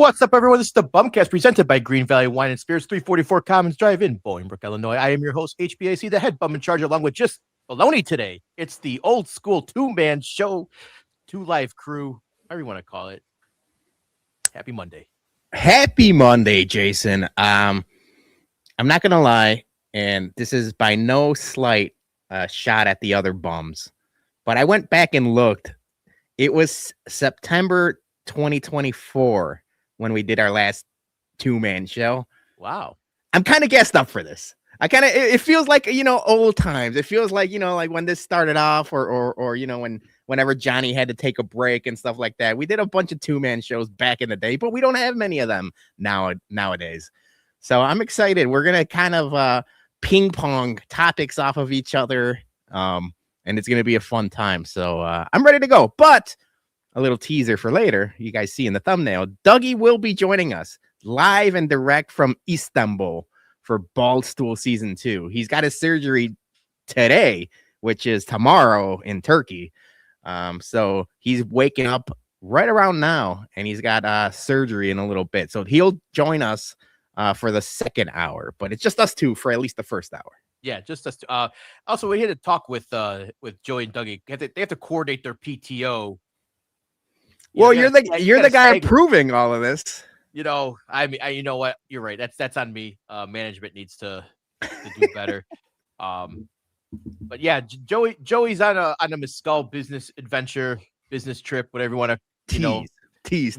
What's up, everyone? This is the BumCast presented by Green Valley Wine and Spirits, 344 Commons Drive in Bolingbrook, Illinois. I am your host, HBIC, the head bum in charge, along with just Bologna today. It's the old school two-man show, two-live crew, whatever you want to call it. Happy Monday. Happy Monday, Jason. I'm not going to lie, and this is by no slight shot at the other bums, but I went back and looked. It was September 2024 when we did our last two-man show. Wow. I'm kind of gassed up for this. It feels like, old times. It feels like, like when this started off or whenever Johnny had to take a break and stuff like that. We did a bunch of two-man shows back in the day, but we don't have many of them nowadays. So I'm excited. We're going to kind of ping pong topics off of each other. And it's going to be a fun time. So I'm ready to go, but a little teaser for later. You guys see in the thumbnail, Dougie will be joining us live and direct from Istanbul for Bald Stool Season 2. He's got his surgery today, which is tomorrow in Turkey. So he's waking up right around now, and he's got surgery in a little bit. So he'll join us for the second hour, but it's just us two for at least the first hour. Yeah, just us two. Also, we had to talk with Joey and Dougie. They have to coordinate their PTO. Well, you're the guy approving all of this. You know what? You're right. That's on me. Management needs to do better. But yeah, Joey's on a Mescal business adventure, business trip, whatever you want to tease.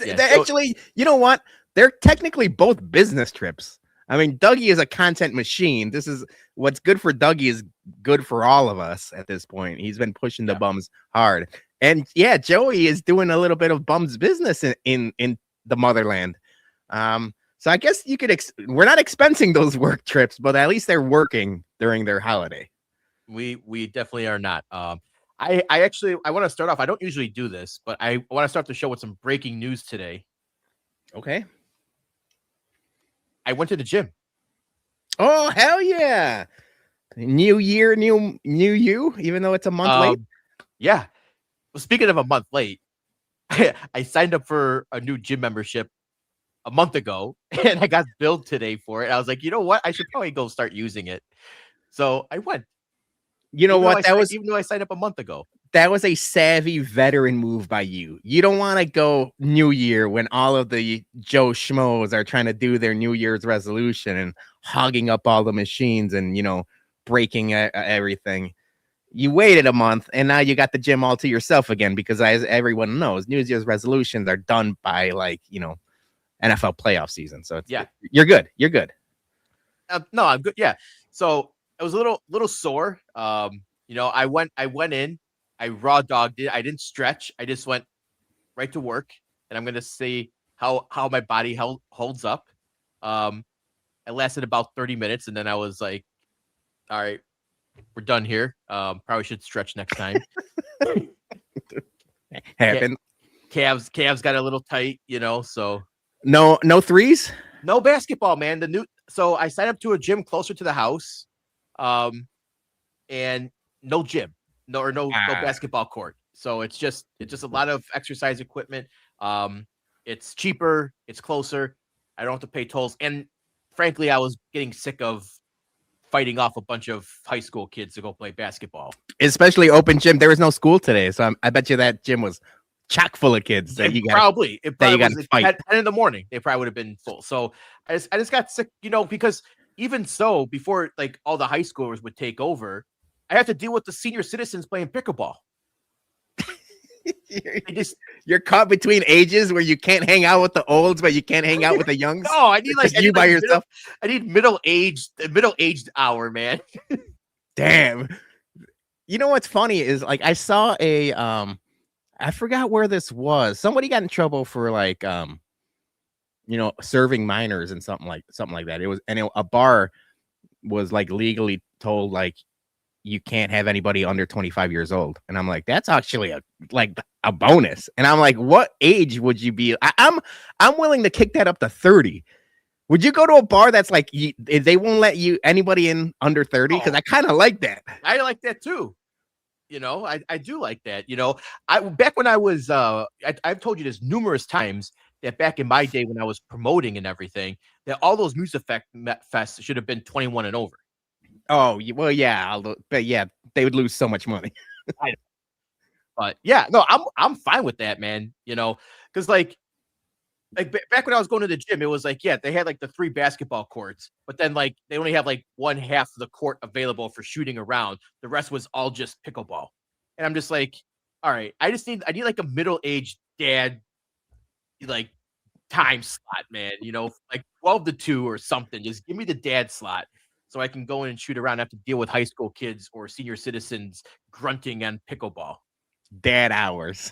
Actually, you know what? They're technically both business trips. I mean, Dougie is a content machine. This is what's good for Dougie is good for all of us at this point. He's been pushing the bums hard. And yeah, Joey is doing a little bit of bums business in the motherland. So I guess you could, we're not expensing those work trips, but at least they're working during their holiday. We definitely are not. I want to start off. I don't usually do this, but I want to start the show with some breaking news today. Okay. I went to the gym. Oh, hell yeah. New year, new you, even though it's a month late. Yeah. Well, speaking of a month late, I signed up for a new gym membership a month ago, and I got billed today for it. I was like, you know what? I should probably go start using it. So I went. You know what? Even though I signed up a month ago. That was a savvy veteran move by you. You don't want to go New Year when all of the Joe Schmoes are trying to do their New Year's resolution and hogging up all the machines and, breaking everything. You waited a month, and now you got the gym all to yourself again because, as everyone knows, New Year's resolutions are done by, NFL playoff season. So you're good. You're good. No, I'm good. Yeah. So I was a little sore. I went in. I raw dogged it. I didn't stretch. I just went right to work, and I'm gonna see how my body holds up. It lasted about 30 minutes, and then I was like, "All right, we're done here. Probably should stretch next time." Happened. Calves got a little tight, So no threes, no basketball, man. So I signed up to a gym closer to the house, and no gym. No basketball court. So it's just a lot of exercise equipment. It's cheaper. It's closer. I don't have to pay tolls. And frankly, I was getting sick of fighting off a bunch of high school kids to go play basketball. Especially open gym. There was no school today, so I bet you that gym was chock full of kids. That you probably was fight. At 10 in the morning. They probably would have been full. So I just got sick, because even so, before like all the high schoolers would take over, I have to deal with the senior citizens playing pickleball. You're caught between ages where you can't hang out with the olds, but you can't hang out with the youngs. No, I need by yourself. I need middle-aged hour, man. Damn. You know what's funny is I saw a I forgot where this was. Somebody got in trouble for serving minors and something like that. It was a bar was legally told you can't have anybody under 25 years old. And I'm like, that's actually a bonus. And I'm like, what age would you be? I'm willing to kick that up to 30. Would you go to a bar that's they won't let anybody in under 30? Because I kind of like that. I like that too. I do like that. Back when I was, I've told you this numerous times that back in my day when I was promoting and everything, that all those music fests should have been 21 and over. Oh, well, yeah, but yeah, they would lose so much money. But yeah, no, I'm fine with that, man. Because like back when I was going to the gym, it was like, yeah, they had like the 3 basketball courts, but then like they only have like one half of the court available for shooting around. The rest was all just pickleball. And I'm just like, all right, I need like a middle-aged dad, like time slot, man, like 12 to 2 or something. Just give me the dad slot so I can go in and shoot around, have to deal with high school kids or senior citizens grunting on pickleball. Dad hours.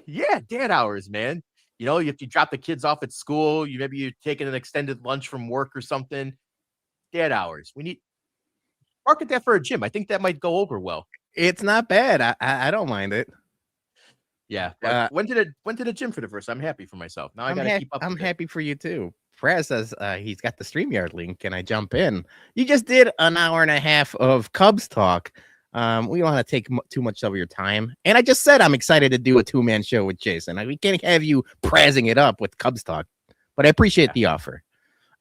Yeah, dad hours, man. If you drop the kids off at school, maybe you're taking an extended lunch from work or something. Dad hours. We need market that for a gym. I think that might go over well. It's not bad. I don't mind it. Yeah. But went to the gym for the first time. I'm happy for myself. Now I gotta keep up. I'm happy for you too. Praz says he's got the StreamYard link. Can I jump in? You just did an hour and a half of Cubs talk. We don't want to take too much of your time. And I just said I'm excited to do a 2-man show with Jason. We can't have you prazzing it up with Cubs talk, but I appreciate the offer.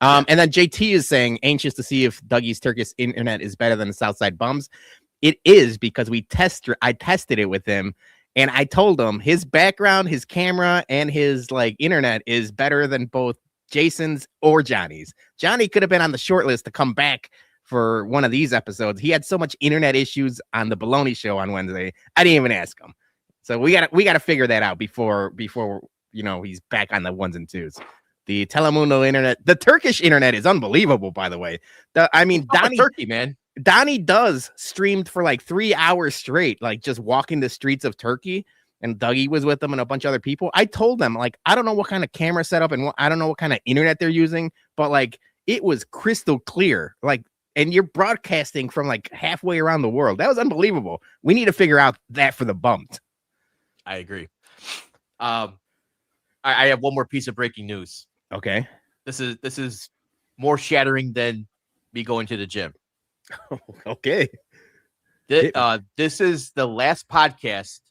And then JT is saying, anxious to see if Dougie's Turkish internet is better than the Southside Bums. It is, because I tested it with him, and I told him his background, his camera, and his like internet is better than both Jason's or Johnny's. Johnny could have been on the short list to come back for one of these episodes. He had so much internet issues on the Bologna show on Wednesday. I didn't even ask him. So we gotta figure that out before he's back on the 1s and 2s. The Telemundo internet, the Turkish internet is unbelievable, by the way. Donnie, Turkey, man. Donnie does streamed for like 3 hours straight, like just walking the streets of Turkey. And Dougie was with them and a bunch of other people. I told them, like, I don't know what kind of camera setup and I don't know what kind of internet they're using, but like it was crystal clear. Like, and you're broadcasting from like halfway around the world. That was unbelievable. We need to figure out that for the Bums. I agree. I have one more piece of breaking news. Okay. This is more shattering than me going to the gym. Okay. This is the last podcast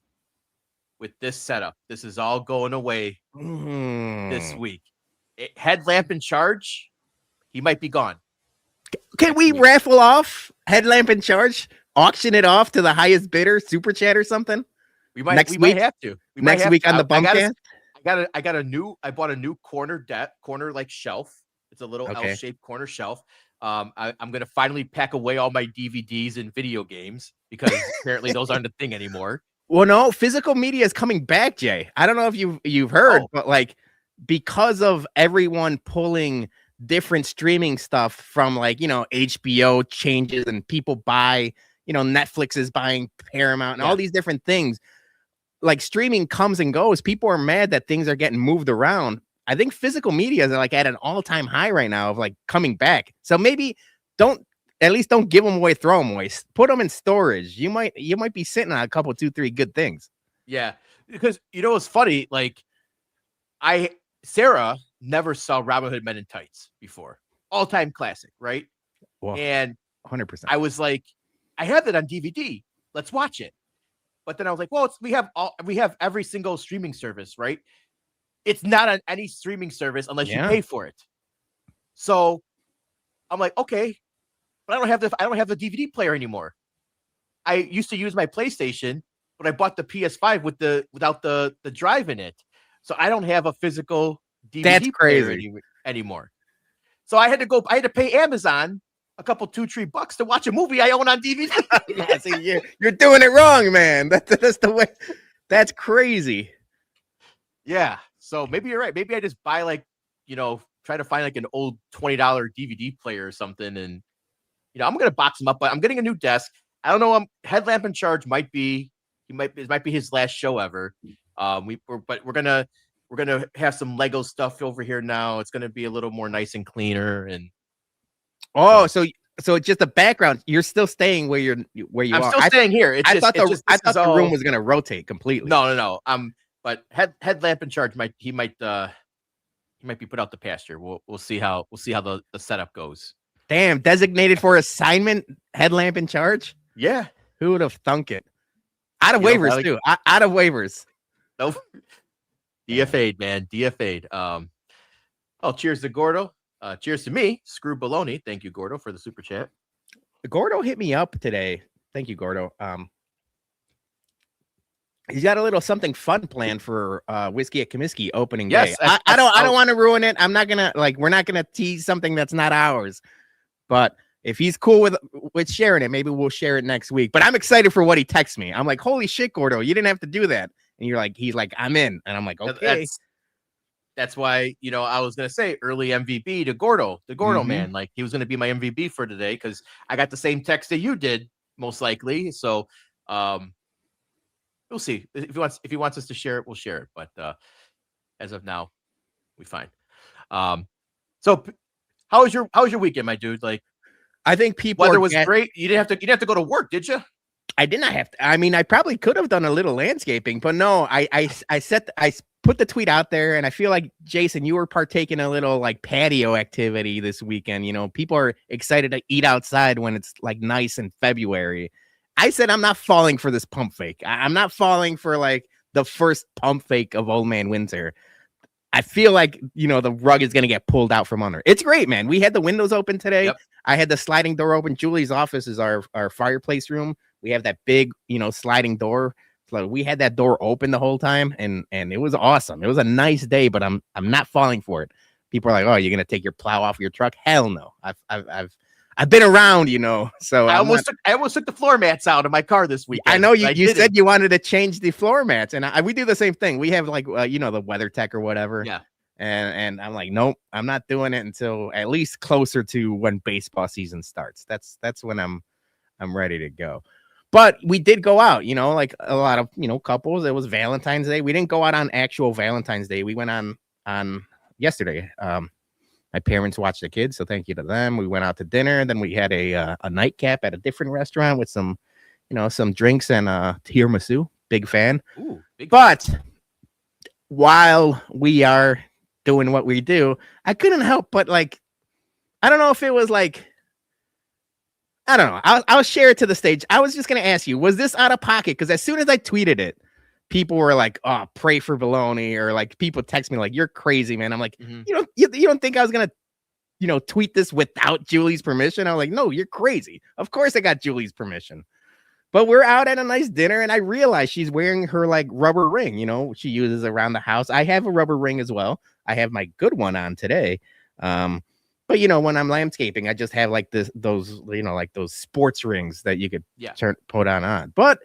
with this setup. This is all going away this week. Headlamp in charge, he might be gone. Can we raffle off Headlamp in charge? Auction it off to the highest bidder, super chat or something? We might have to. Next week on the BumCast? I bought a new corner like shelf. It's a little L-shaped corner shelf. I'm gonna finally pack away all my DVDs and video games because apparently those aren't a thing anymore. Well, no, physical media is coming back, Jay. I don't know if you've heard, but like because of everyone pulling different streaming stuff from like, HBO changes and people buy, Netflix is buying Paramount and all these different things. Like streaming comes and goes. People are mad that things are getting moved around. I think physical media is like at an all-time high right now of like coming back. So maybe don't give them away, throw them away. Put them in storage. You might be sitting on a couple, 2, 3 good things. Yeah, because it's funny. Like Sarah never saw Robin Hood Men in Tights before. All-time classic, right? Well, and 100%. I was like, I have it on DVD. Let's watch it. But then I was like, well, we have every single streaming service, right? It's not on any streaming service unless you pay for it. So I'm like, okay, but I don't have the DVD player anymore. I used to use my PlayStation, but I bought the PS5 without the drive in it. So I don't have a physical DVD player anymore. So I had to pay Amazon a couple $2-3 to watch a movie I own on DVD. Yeah, see, you're doing it wrong, man. That's the way. That's crazy. Yeah. So maybe you're right. Maybe I just buy try to find like an old $20 DVD player or something. And, I'm going to box him up, but I'm getting a new desk. I don't know. Headlamp in charge might be his last show ever. But we're going to have some Lego stuff over here now. It's going to be a little more nice and cleaner. And so it's just a background. You're still staying where you are. I'm still staying here. I thought the room was going to rotate completely. No. But headlamp in charge might be put out the pasture. We'll see how the setup goes. Damn, designated for assignment, headlamp in charge. Yeah, who would have thunk it? Out of waivers too. Out of waivers. Nope. DFA'd, man. DFA'd. Oh, cheers to Gordo. Cheers to me. Screw Bologna. Thank you, Gordo, for the super chat. Gordo hit me up today. Thank you, Gordo. He's got a little something fun planned for Whiskey at Comiskey opening day. I don't want to ruin it. I'm not gonna we're not gonna tease something that's not ours. But if he's cool with sharing it, maybe we'll share it next week. But I'm excited for what he texts me. I'm like, holy shit, Gordo, you didn't have to do that. And he's like, I'm in. And I'm like, okay. That's why, I was gonna say early MVP to Gordo, the Gordo man. Like, he was gonna be my MVP for today because I got the same text that you did, most likely. So we'll see. If he wants us to share it, we'll share it. But as of now, we fine. So how was your weekend, my dude? Like, I think weather was great. You didn't have to go to work, did you? I did not have to. I mean, I probably could have done a little landscaping, but no, I put the tweet out there, and I feel like, Jason, you were partaking a little like patio activity this weekend. People are excited to eat outside when it's like nice in February. I said, I'm not falling for this pump fake. I'm not falling for like the first pump fake of Old Man Winter. I feel like, the rug is going to get pulled out from under. It's great, man. We had the windows open today. Yep. I had the sliding door open. Julie's office is our fireplace room. We have that big, sliding door. So we had that door open the whole time, and it was awesome. It was a nice day, but I'm not falling for it. People are like, "Oh, you're gonna take your plow off your truck?" Hell no. I've been around, So I almost took the floor mats out of my car this week. I know you said you wanted to change the floor mats, and we do the same thing. We have like the WeatherTech or whatever. Yeah. And I'm like, nope, I'm not doing it until at least closer to when baseball season starts. That's when I'm ready to go. But we did go out, like a lot of couples. It was Valentine's Day. We didn't go out on actual Valentine's Day. We went on yesterday. My parents watched the kids, so thank you to them. We went out to dinner. Then we had a nightcap at a different restaurant with some drinks and tiramisu. Big fan. Ooh, but while we are doing what we do, I couldn't help but I don't know if it was I don't know. I'll share it to the stage. I was just going to ask you, was this out of pocket? Because as soon as I tweeted it, people were like, "Oh, pray for Bologna," or like people text me like, "You're crazy, man." I'm like, you don't think I was going to, tweet this without Julie's permission? I was like, "No, you're crazy. Of course I got Julie's permission." But we're out at a nice dinner, and I realized she's wearing her like rubber ring, she uses around the house. I have a rubber ring as well. I have my good one on today. But when I'm landscaping, I just have like those sports rings that you could put on. But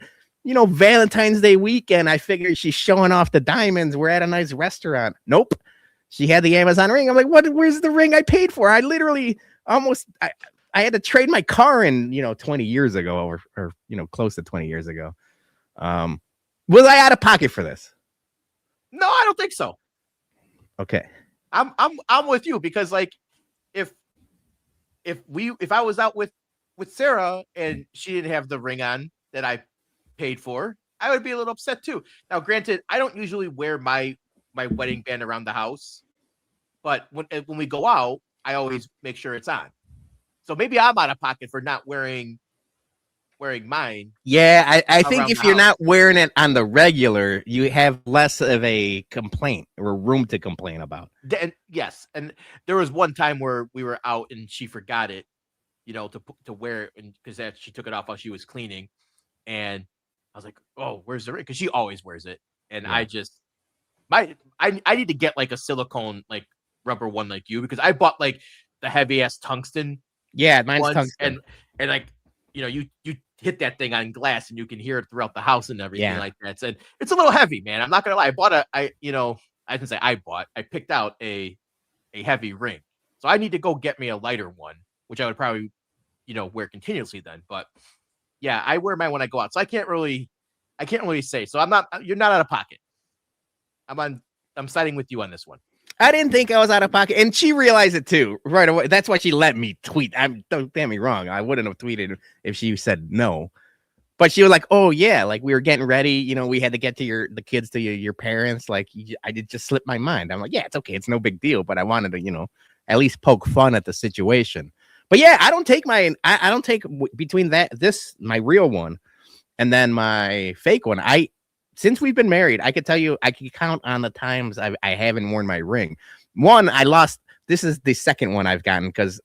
Valentine's Day weekend, I figured she's showing off the diamonds. We're at a nice restaurant. Nope, she had the Amazon ring. I'm like, what? Where's the ring I paid for? I literally I had to trade my car in 20 years ago, or close to 20 years ago. Was I out of pocket for this? No, I don't think so. Okay, I'm with you because like. If I was out with Sarah and she didn't have the ring on that I paid for, I would be a little upset too. Now, granted, I don't usually wear my wedding band around the house, but when we go out, I always make sure it's on. So maybe I'm out of pocket for not wearing mine. Yeah, I think if you're not wearing it on the regular, you have less of a complaint or room to complain about. Yes, and there was one time where we were out and she forgot it, to wear it, and because she took it off while she was cleaning, and I was like, "Oh, where's the ring?" Because she always wears it, and I just I need to get like a silicone like rubber one like you, because I bought like the heavy ass tungsten. Yeah, mine's tungsten, and like you hit that thing on glass and you can hear it throughout the house and everything like that. So it's a little heavy, man. I'm not gonna lie. I picked out a heavy ring. So I need to go get me a lighter one, which I would probably, wear continuously then. But yeah, I wear mine when I go out. So I can't really say. So you're not out of pocket. I'm siding with you on this one. I didn't think I was out of pocket, and she realized it too right away. That's why she let me tweet. Don't get me wrong. I wouldn't have tweeted if she said no, but she was like, "Oh yeah, like we were getting ready. We had to get to the kids to your parents. Like I did just slip my mind." I'm like, "Yeah, it's okay. It's no big deal." But I wanted to, at least poke fun at the situation. But yeah, I don't take between my real one and then my fake one. since we've been married, I could tell you, I can count on the times I haven't worn my ring. One, I lost. This is the second one I've gotten because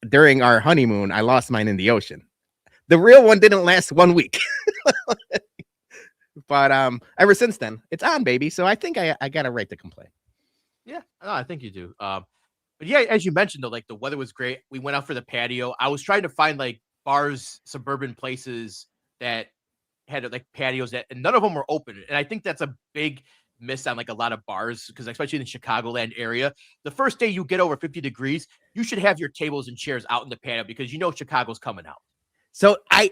during our honeymoon, I lost mine in the ocean. The real one didn't last 1 week. But ever since then, it's on, baby. So I think I got a right to complain. Yeah, no, I think you do. But yeah, as you mentioned, though, like the weather was great. We went out for the patio. I was trying to find like bars, suburban places that had like patios that, and none of them were open. And I think that's a big miss on like a lot of bars, because especially in the Chicagoland area, the first day you get over 50 degrees, you should have your tables and chairs out in the patio because you know Chicago's coming out. So I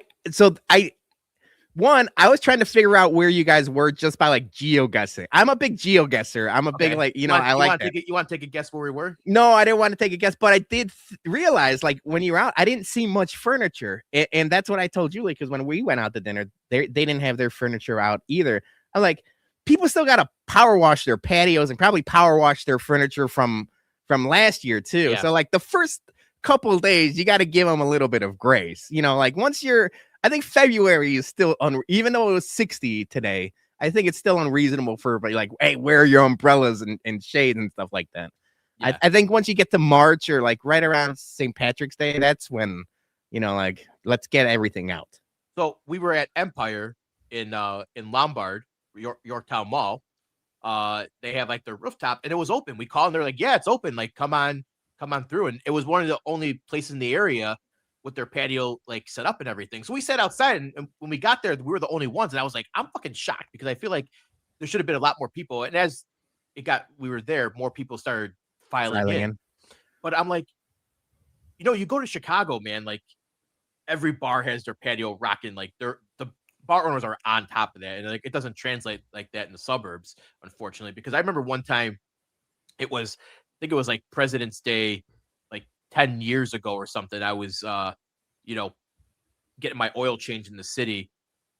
was trying to figure out where you guys were just by like geo-guessing. I'm a big geo-guesser. I'm a big, like, I like that. You want to take a guess where we were? No, I didn't want to take a guess, but I did realize, like, when you're out, I didn't see much furniture. And that's what I told Julie, because when we went out to dinner, they didn't have their furniture out either. I'm like, people still got to power wash their patios and probably power wash their furniture from last year too. Yeah. So like the first couple of days, you got to give them a little bit of grace. Like once I think February is still even though it was 60 today, I think it's still unreasonable for everybody. Like, hey, wear your umbrellas and shades and stuff like that. Yeah. I think once you get to March or like right around St. Patrick's Day, that's when, like, let's get everything out. So we were at Empire in Lombard, Yorktown Mall. They have like their rooftop and it was open. We called and they're like, yeah, it's open. Like, come on through. And it was one of the only places in the area with their patio like set up and everything. So we sat outside, and when we got there, we were the only ones. And I was like, I'm fucking shocked, because I feel like there should have been a lot more people. And as we were there, more people started filing in. But I'm like, you go to Chicago, man, like every bar has their patio rocking. Like the bar owners are on top of that. And like, it doesn't translate like that in the suburbs, unfortunately, because I remember one time I think it was like President's Day, like 10 years ago or something. I was, getting my oil change in the city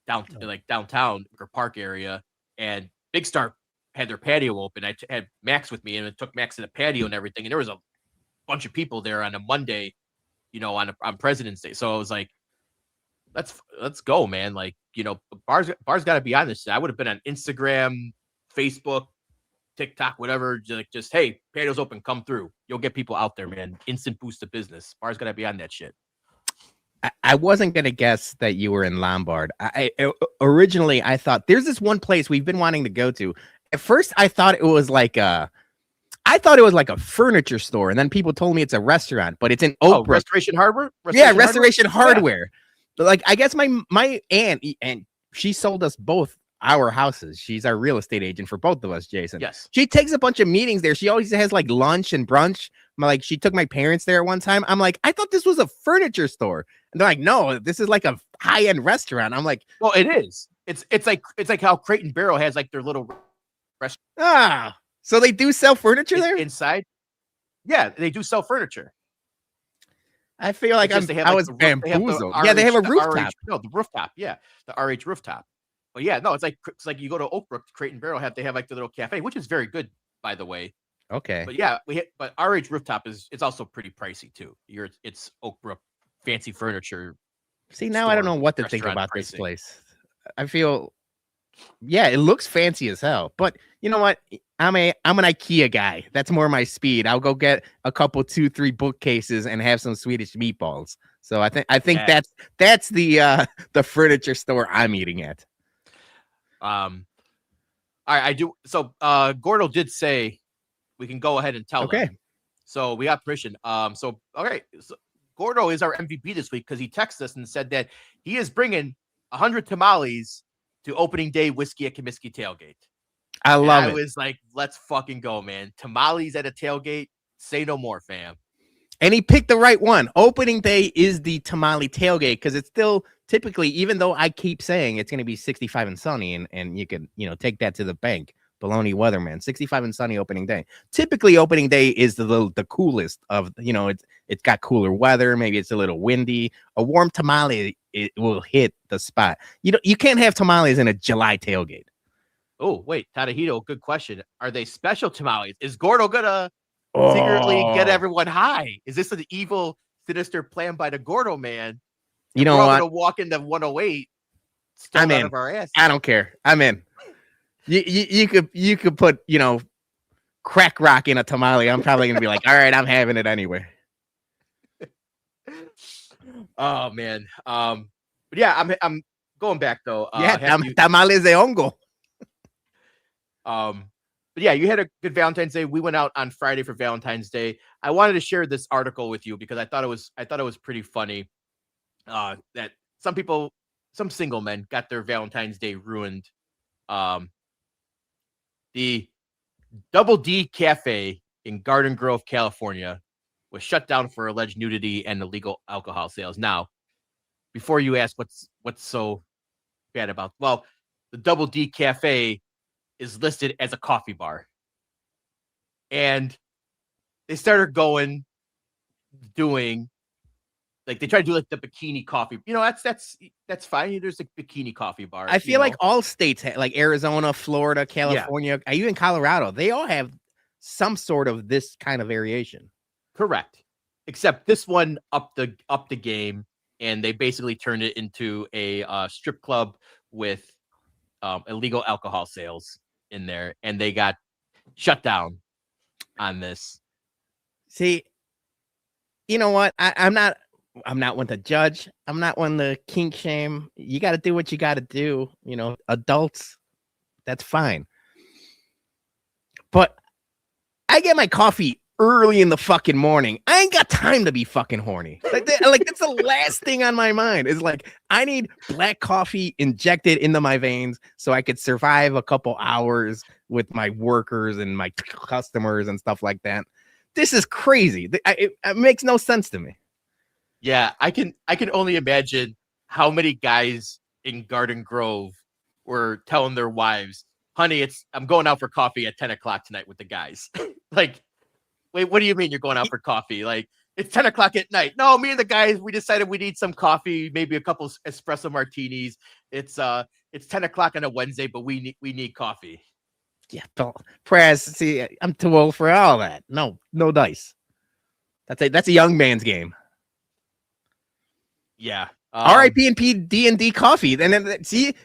downtown Park area, and Big Star had their patio open. I had Max with me, and it took Max to the patio and everything. And there was a bunch of people there on a Monday, on President's Day. So I was like, let's go, man. Like, bars got to be on this. I would have been on Instagram, Facebook, TikTok, whatever, just hey, patio's open, come through. You'll get people out there, man. Instant boost of business. Bars gotta be on that shit. I wasn't gonna guess that you were in Lombard. Originally I thought there's this one place we've been wanting to go to. At first I thought it was like a furniture store, and then people told me it's a restaurant, but it's in Oak Brook. Restoration Hardware? Restoration Hardware. Yeah. Like, I guess my aunt, and she sold us both our houses. She's our real estate agent for both of us, Jason. Yes. She takes a bunch of meetings there. She always has like lunch and brunch. Like, she took my parents there one time. I'm like, I thought this was a furniture store. And they're like, no, this is like a high-end restaurant. I'm like, well, it is. It's like how Crate and Barrel has like their little restaurant. So they do sell furniture there? Inside? Yeah, they do sell furniture. I feel like I was bamboozled. Yeah, they have a rooftop. The rooftop. Yeah, the RH rooftop. But yeah, no, it's like you go to Oak Brook, Crate and Barrel they have like the little cafe, which is very good, by the way. Okay. But yeah, but RH rooftop it's also pretty pricey too. It's Oak Brook fancy furniture. See, now I don't know what to think about this place. I feel, yeah, it looks fancy as hell. But you know what? I'm an IKEA guy. That's more my speed. I'll go get a couple 2-3 bookcases and have some Swedish meatballs. So I think that's the furniture store I'm eating at. I do. So Gordo did say we can go ahead and tell them. So we got permission. So Gordo is our MVP this week because he texted us and said that he is bringing 100 tamales to opening day whiskey at Comiskey Tailgate. I love it. I was like, let's fucking go, man. Tamales at a tailgate. Say no more, fam. And he picked the right one. Opening day is the tamale tailgate because it's still typically, even though I keep saying it's going to be 65 and sunny, and you can, take that to the bank. Bologna weatherman, 65 and sunny opening day. Typically, opening day is the coolest of, it's got cooler weather. Maybe it's a little windy. A warm tamale, it will hit the spot. You can't have tamales in a July tailgate. Oh, wait, Tadahito, good question. Are they special tamales? Is Gordo gonna secretly get everyone high? Is this an evil, sinister plan by the Gordo man? You know what? Gonna walk into 108. I'm in. Out of our ass. I don't care. I'm in. You could put, crack rock in a tamale. I'm probably gonna be like, all right, I'm having it anyway. Oh man. But yeah, I'm going back though. Yeah, Happy. tamales de hongo. But yeah, you had a good Valentine's Day. We went out on Friday for Valentine's Day. I wanted to share this article with you because I thought it was pretty funny. That some single men got their Valentine's Day ruined. The Double D Cafe in Garden Grove, California, was shut down for alleged nudity and illegal alcohol sales. Now, before you ask what's so bad about, well, the Double D Cafe is listed as a coffee bar, and they started doing like they try to do like the bikini coffee. That's fine. There's a bikini coffee bar. I feel like all states, like Arizona, Florida, California, even Colorado, they all have some sort of this kind of variation. Correct. Except this one up the game, and they basically turned it into a strip club with illegal alcohol sales in there, and they got shut down on this. See, you know what? I'm not one to judge. I'm not one to kink shame. You got to do what you got to do. Adults, that's fine. But I get my coffee early in the fucking morning. I ain't got time to be fucking horny. Like that's the last thing on my mind is like, I need black coffee injected into my veins so I could survive a couple hours with my workers and my customers and stuff like that. This is crazy. It makes no sense to me. Yeah, I can only imagine how many guys in Garden Grove were telling their wives, honey, I'm going out for coffee at 10 o'clock tonight with the guys. Like, wait, what do you mean you're going out for coffee? Like, it's 10 o'clock at night. No, me and the guys, we decided we need some coffee, maybe a couple espresso martinis. It's 10 o'clock on a Wednesday, but we need coffee. Yeah, Prez, see, I'm too old for all that. No dice. That's a young man's game. Yeah. R.I.P. and D&D coffee. And then see,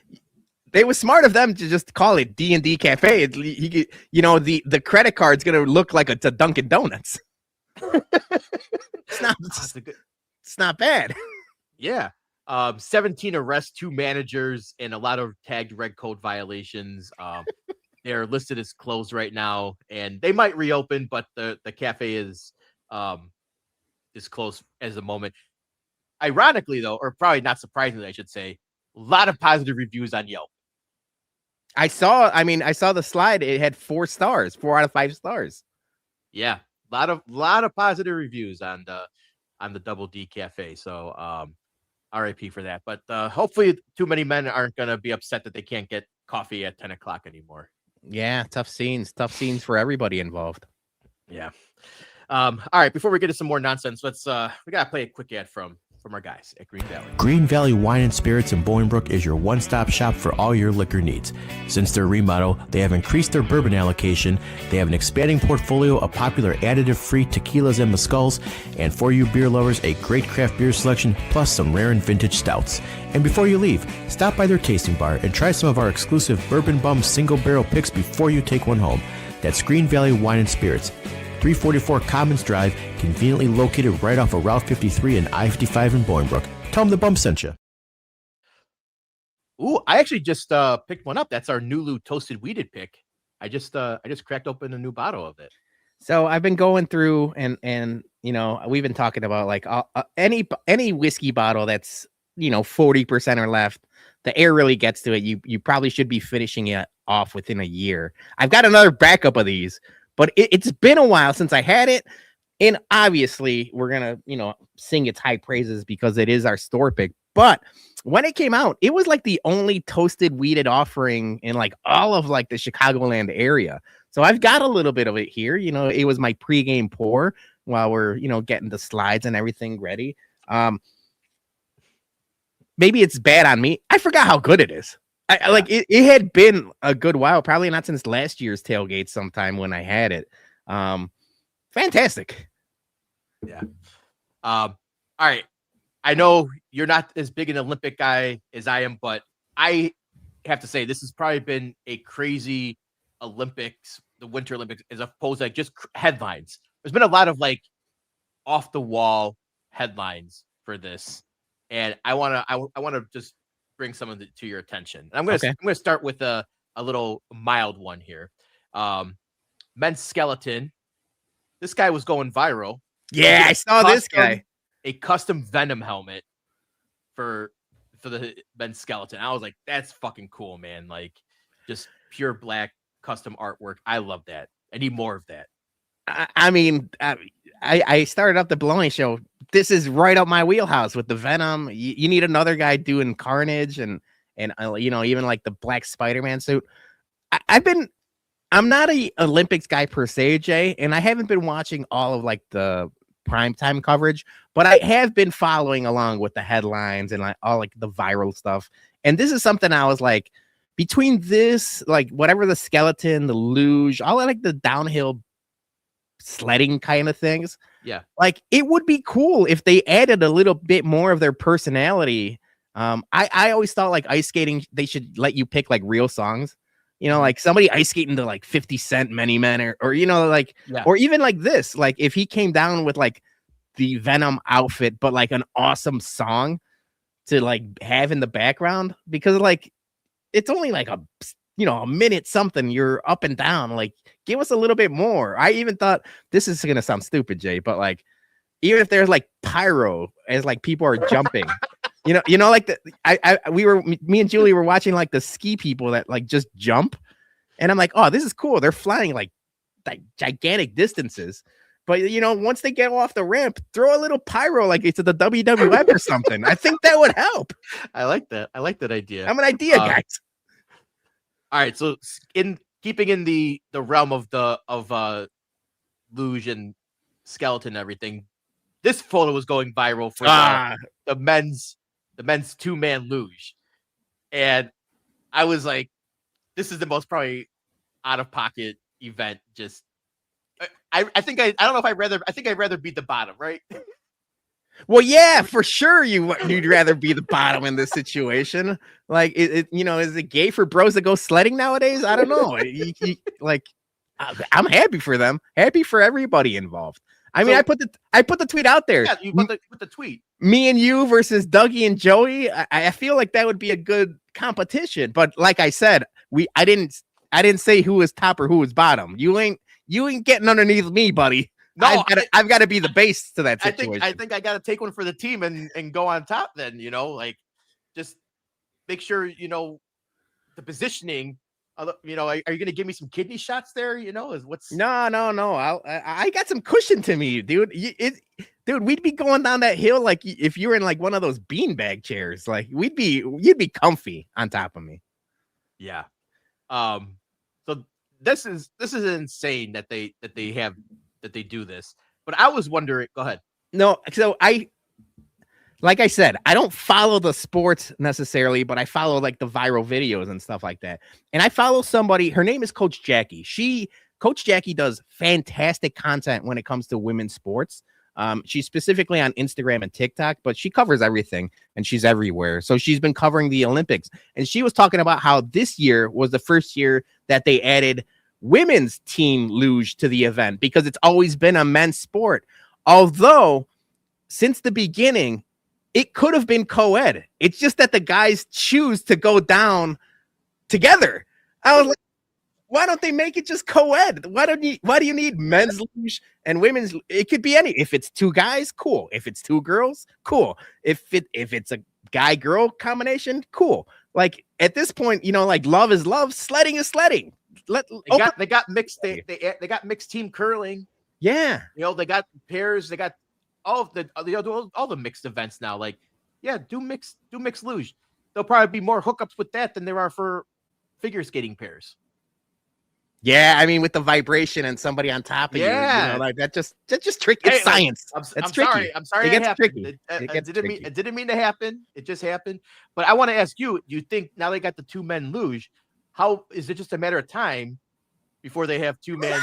they were smart of them to just call it D&D Cafe. The credit card's gonna look like it's a Dunkin' Donuts. It's not bad. Yeah. 17 arrests, 2 managers, and a lot of tagged red code violations. They're listed as closed right now, and they might reopen, but the cafe is closed as the moment. Ironically, though, or probably not surprisingly, I should say, a lot of positive reviews on Yelp. I saw the slide. It had 4 stars, 4 out of 5 stars. Yeah, a lot of positive reviews on the Double D Cafe. So, RIP for that. But hopefully, too many men aren't going to be upset that they can't get coffee at 10 o'clock anymore. Yeah, tough scenes for everybody involved. Yeah. All right. Before we get to some more nonsense, we gotta play a quick ad from our guys at Greene Valley. Greene Valley Wine and Spirits in Bolingbrook is your one-stop shop for all your liquor needs. Since their remodel, they have increased their bourbon allocation. They have an expanding portfolio of popular additive-free tequilas and mezcals, and for you beer lovers, a great craft beer selection, plus some rare and vintage stouts. And before you leave, stop by their tasting bar and try some of our exclusive Bourbon Bum single-barrel picks before you take one home. That's Greene Valley Wine and Spirits, 344 Commons Drive, conveniently located right off of Route 53 and I-55 in Bolingbrook. Tell them the Bump sent you. Ooh, I actually just picked one up. That's our Nulu Toasted Weeded pick. I just cracked open a new bottle of it. So I've been going through and we've been talking about like any whiskey bottle that's 40% or left. The air really gets to it. You probably should be finishing it off within a year. I've got another backup of these. But it's been a while since I had it. And obviously, we're going to, sing its high praises because it is our store pick. But when it came out, it was like the only toasted weeded offering in like all of like the Chicagoland area. So I've got a little bit of it here. It was my pregame pour while we're, getting the slides and everything ready. Maybe it's bad on me. I forgot how good it is. It had been a good while, probably not since last year's tailgate sometime when I had it. Fantastic. Yeah. All right. I know you're not as big an Olympic guy as I am, but I have to say this has probably been a crazy Olympics, the Winter Olympics, as opposed to like just headlines. There's been a lot of like off the wall headlines for this, and I want to just bring some of it to your attention. I'm going to start with a little mild one here. Men's skeleton. This guy was going viral. Yeah, I saw this guy. A custom Venom helmet for the men's skeleton. I was like, that's fucking cool, man. Like, just pure black custom artwork. I love that. I need more of that. I mean, I started up the Bologna show. This is right up my wheelhouse with the Venom. You need another guy doing Carnage and you know, even like the black Spider-Man suit. I'm not a Olympics guy per se, Jay, and I haven't been watching all of like the primetime coverage, but I have been following along with the headlines and like all like the viral stuff. And this is something I was like, between this, like whatever the skeleton, the luge, all like the downhill sledding kind of things. Yeah. Like it would be cool if they added a little bit more of their personality. I always thought like ice skating, they should let you pick like real songs. You know, like somebody ice skating to like 50 Cent, Many Men, or you know, like, or even like this, like if he came down with like the Venom outfit, but like an awesome song to like have in the background, because like it's only like a minute something, you're up and down, like give us a little bit more. I even thought, this is gonna sound stupid, Jay, but like even if there's like pyro as like people are jumping. You know, like me and Julie were watching like the ski people that like just jump, and I'm like, oh, this is cool. They're flying like gigantic distances, but you know, once they get off the ramp, throw a little pyro like it's at the WWF or something. I think that would help. I like that. I like that idea. I'm an idea, guys. All right, so in keeping in the realm of luge and skeleton and everything, this photo was going viral for the men's 2-man luge. And I was like, this is the most probably out of pocket event. Just, I think I don't know if I'd rather be the bottom, right? Well, yeah, for sure. You'd rather be the bottom in this situation. Like, you know, is it gay for bros to go sledding nowadays? I don't know. Like, I'm happy for them. Happy for everybody involved. I mean, I put the tweet out there. Yeah, you put the tweet. Me and you versus Dougie and Joey. I feel like that would be a good competition. But like I said, I didn't say who was top or who was bottom. You ain't getting underneath me, buddy. No, I've got to be the base to that situation. I think I got to take one for the team and go on top. Then, you know, like just make sure, you know, the positioning. You know, are you going to give me some kidney shots there? You know, no. I got some cushion to me, dude. Dude, we'd be going down that hill like if you were in like one of those beanbag chairs. Like you'd be comfy on top of me. Yeah. So this is insane that they do this. But I was wondering. Go ahead. No, so like I said, I don't follow the sports necessarily, but I follow like the viral videos and stuff like that. And I follow somebody, her name is Coach Jackie. Coach Jackie does fantastic content when it comes to women's sports. She's specifically on Instagram and TikTok, but she covers everything and she's everywhere. So she's been covering the Olympics, and she was talking about how this year was the first year that they added women's team luge to the event, because it's always been a men's sport. Although since the beginning, it could have been co-ed. It's just that the guys choose to go down together. I was like, why don't they make it just co-ed? Why do you need men's luge and women's? It could be any. If it's two guys, cool. If it's two girls, cool. If it's a guy-girl combination, cool. Like at this point, you know, like love is love, sledding is sledding. They got mixed. They got mixed team curling. Yeah, you know, they got pairs. They got all the mixed events now. Like, yeah, do mixed luge. There'll probably be more hookups with that than there are for figure skating pairs. Yeah, I mean, with the vibration and somebody on top of you, know, like that's just tricky. It's science. I'm sorry. It gets tricky. It didn't mean to happen. It just happened. But I want to ask you, do you think now they got the 2-men luge, how is it just a matter of time before they have 2-men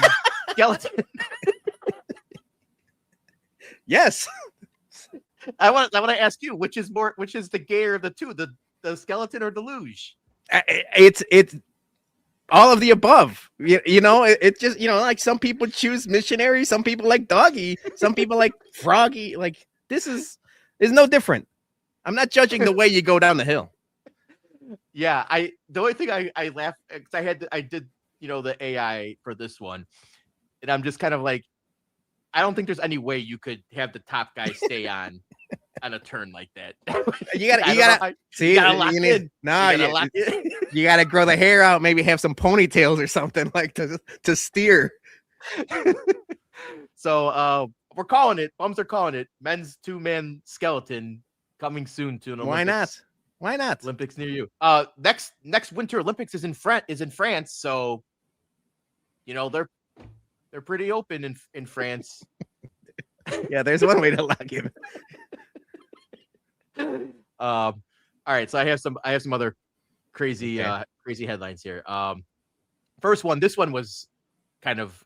skeleton? Yes. I want to ask you, which is the gayer of the two, the skeleton or the luge? It's all of the above. You know, it just, you know, like some people choose missionary, some people like Dougie, some people like Froggy. Like this is no different. I'm not judging the way you go down the hill. Yeah, the only thing I laughed because I did, you know, the AI for this one, and I'm just kind of like, I don't think there's any way you could have the top guy stay on a turn like that. You gotta see. You gotta lock in. No, you gotta grow the hair out. Maybe have some ponytails or something like to steer. So we're calling it. Bums are calling it. Men's 2-man skeleton coming soon to an Olympics. Why not? Why not? Olympics near you. Next Winter Olympics is in France. So, you know, they're pretty open in France. Yeah, there's one way to lock in. All right, so I have some other crazy headlines here. First one, this one was kind of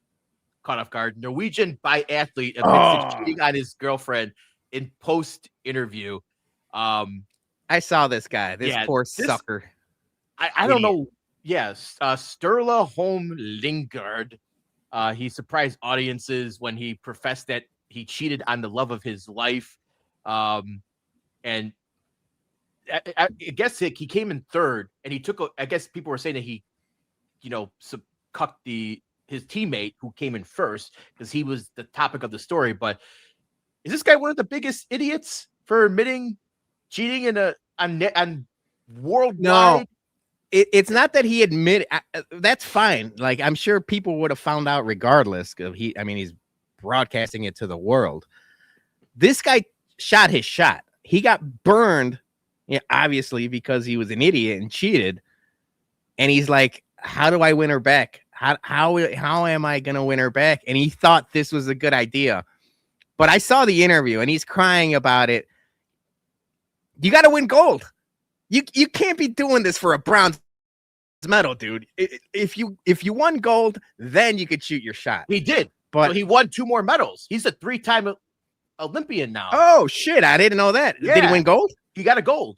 caught off guard. Norwegian biathlete admits to cheating on his girlfriend in post interview. I saw this guy. This poor sucker. I don't know. Yes, Sturla Holm Lingard. He surprised audiences when he professed that he cheated on the love of his life. And I guess he came in third, and he took. I guess people were saying that he, you know, cucked his teammate who came in first because he was the topic of the story. But is this guy one of the biggest idiots for admitting cheating on worldwide? No, it's not that he admitted. That's fine. Like, I'm sure people would have found out regardless. He's broadcasting it to the world. This guy shot his shot. He got burned, obviously, because he was an idiot and cheated. And he's like, how do I win her back? How am I going to win her back? And he thought this was a good idea. But I saw the interview and he's crying about it. You got to win gold. You can't be doing this for a bronze medal, dude. If you won gold, then you could shoot your shot. He did. But so he won 2 more medals. He's a 3-time Olympian now. Oh shit, I didn't know that. Yeah. Did he win gold? He got a gold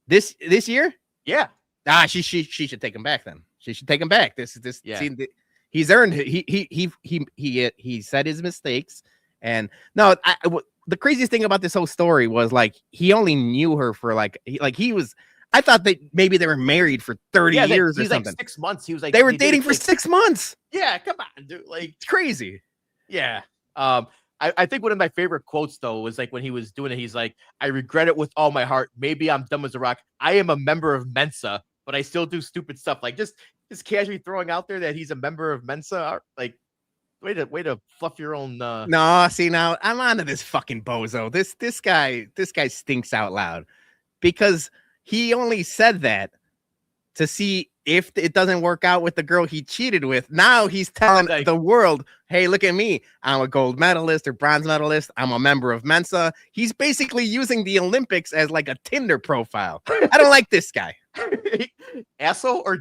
this year. Yeah. She should take him back then. She should take him back. Yeah. See, he's earned it. He said his mistakes, and no, the craziest thing about this whole story was like he only knew her for he was. I thought that maybe they were married for 30 years or something. Like 6 months. He was like they were dating for 6 months. Yeah, come on, dude. Like, it's crazy. Yeah. I think one of my favorite quotes though was like when he was doing it, he's like, I regret it with all my heart. Maybe I'm dumb as a rock. I am a member of Mensa, but I still do stupid stuff. Like just casually throwing out there that he's a member of Mensa. Like way to fluff your own No, see, now I'm onto this fucking bozo. This guy stinks out loud because he only said that to see if it doesn't work out with the girl he cheated with. Now he's telling the world, hey, look at me. I'm a gold medalist or bronze medalist. I'm a member of Mensa. He's basically using the Olympics as like a Tinder profile. I don't like this guy. Asshole or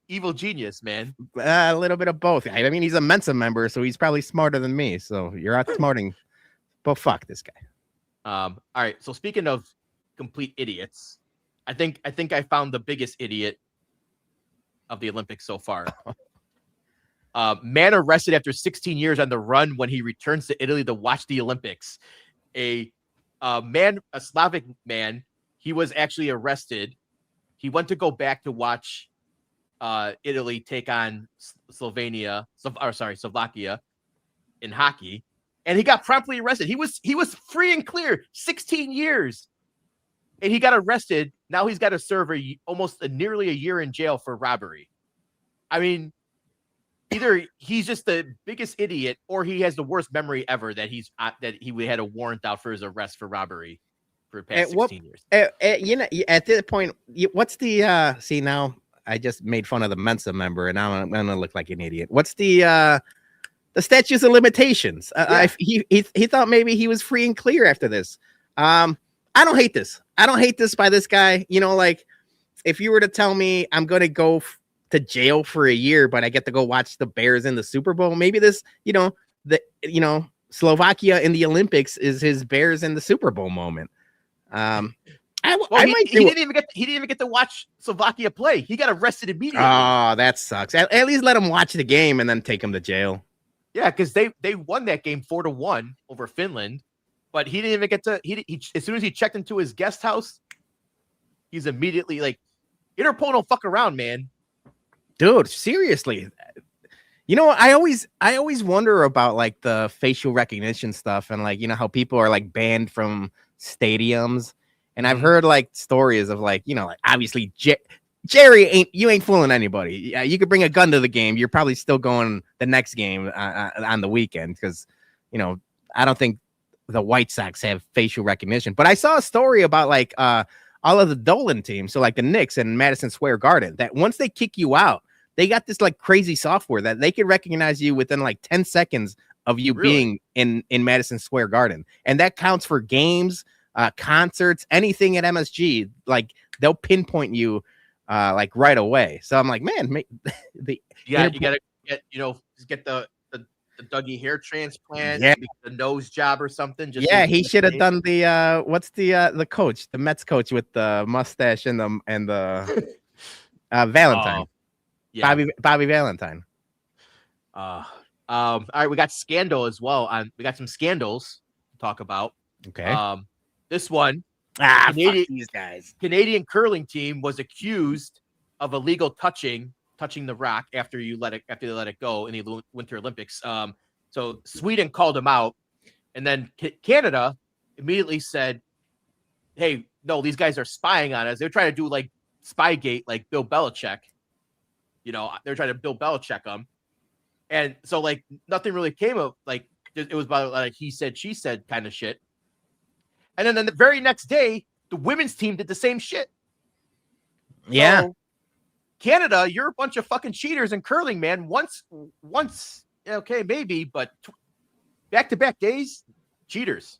evil genius, man? A little bit of both. I mean, he's a Mensa member, so he's probably smarter than me. So you're outsmarting. But fuck this guy. All right. So speaking of complete idiots, I think I found the biggest idiot of the Olympics so far. Man arrested after 16 years on the run when he returns to Italy to watch the Olympics. A Slavic man, he was actually arrested. He went to go back to watch Italy take on Slovakia in hockey, and he got promptly arrested. He was free and clear, 16 years. And he got arrested. Now he's got to serve nearly a year in jail for robbery. I mean, either he's just the biggest idiot, or he has the worst memory ever that he had a warrant out for his arrest for robbery for the past 16 years. At this point, what's the see, now I just made fun of the Mensa member, and now I'm gonna look like an idiot. What's the statutes of limitations? He thought maybe he was free and clear after this. I don't hate this. I don't hate this by this guy. You know, like if you were to tell me I'm going to go to jail for a year, but I get to go watch the Bears in the Super Bowl, maybe this, Slovakia in the Olympics is his Bears in the Super Bowl moment. I Well, he didn't even get to watch Slovakia play. He got arrested immediately. Oh, that sucks. At least let him watch the game and then take him to jail. Yeah, because they won that game 4-1 over Finland, but he didn't even get to. He as soon as he checked into his guest house, he's immediately like, Interpol don't fuck around, man. Dude, seriously. You know, I always wonder about like the facial recognition stuff and like, you know, how people are like banned from stadiums. And I've heard like stories of like, you know, like obviously Jerry ain't fooling anybody. Yeah, you could bring a gun to the game. You're probably still going the next game on the weekend because, you know, I don't think the White Sox have facial recognition. But I saw a story about like all of the Dolan teams, so like the Knicks and Madison Square Garden, that once they kick you out, they got this like crazy software that they could recognize you within like 10 seconds of you being in Madison Square Garden. And that counts for games, concerts, anything at MSG. Like they'll pinpoint you like right away. So I'm like, man, you gotta get the Dougie hair transplant, the nose job or something. He should have done the what's the coach, the Mets coach with the mustache and the Valentine. Bobby Valentine. All right, we got scandal as well. We got some scandals to talk about. Okay. This one, fuck these guys. Canadian curling team was accused of illegal touching the rock after they let it go in the Winter Olympics. So Sweden called him out, and then Canada immediately said, "Hey, no, these guys are spying on us. They're trying to do like Spygate, like Bill Belichick. You know, they're trying to Bill Belichick them." And so like nothing really came of like it was about like he said, she said kind of shit. And then the very next day, the women's team did the same shit. Yeah. So, Canada, you're a bunch of fucking cheaters in curling, man. Once, okay, maybe, but back-to-back days, cheaters.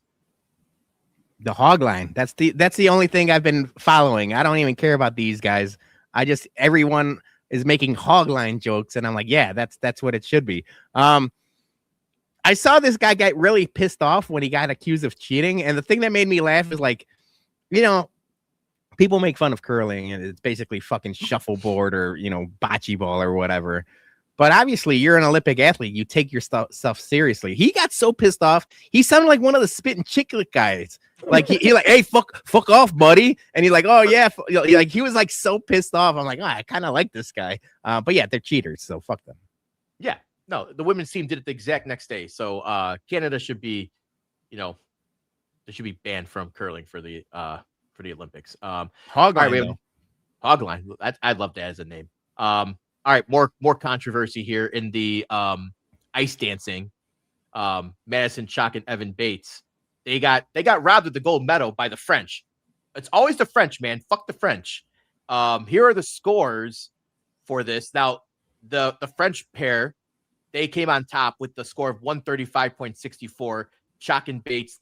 The hog line. That's the only thing I've been following. I don't even care about these guys. Everyone is making hog line jokes, and I'm like, yeah, that's what it should be. I saw this guy get really pissed off when he got accused of cheating, and the thing that made me laugh is like, you know, people make fun of curling and it's basically fucking shuffleboard or, you know, bocce ball or whatever. But obviously you're an Olympic athlete. You take your stuff seriously. He got so pissed off. He sounded like one of the spitting chiclet guys. Like he like, hey, fuck off, buddy. And he's like, oh yeah. Like he was like so pissed off. I'm like, I kind of like this guy. But yeah, they're cheaters. So fuck them. Yeah, no, the women's team did it the exact next day. So Canada should be, you know, they should be banned from curling for the Olympics. Hogline. Hogline. I'd love that as a name. All right, more controversy here in the ice dancing. Madison Chock and Evan Bates. They got robbed of the gold medal by the French. It's always the French, man. Fuck the French. Here are the scores for this. Now, the French pair, they came on top with the score of 135.64. Chock and Bates,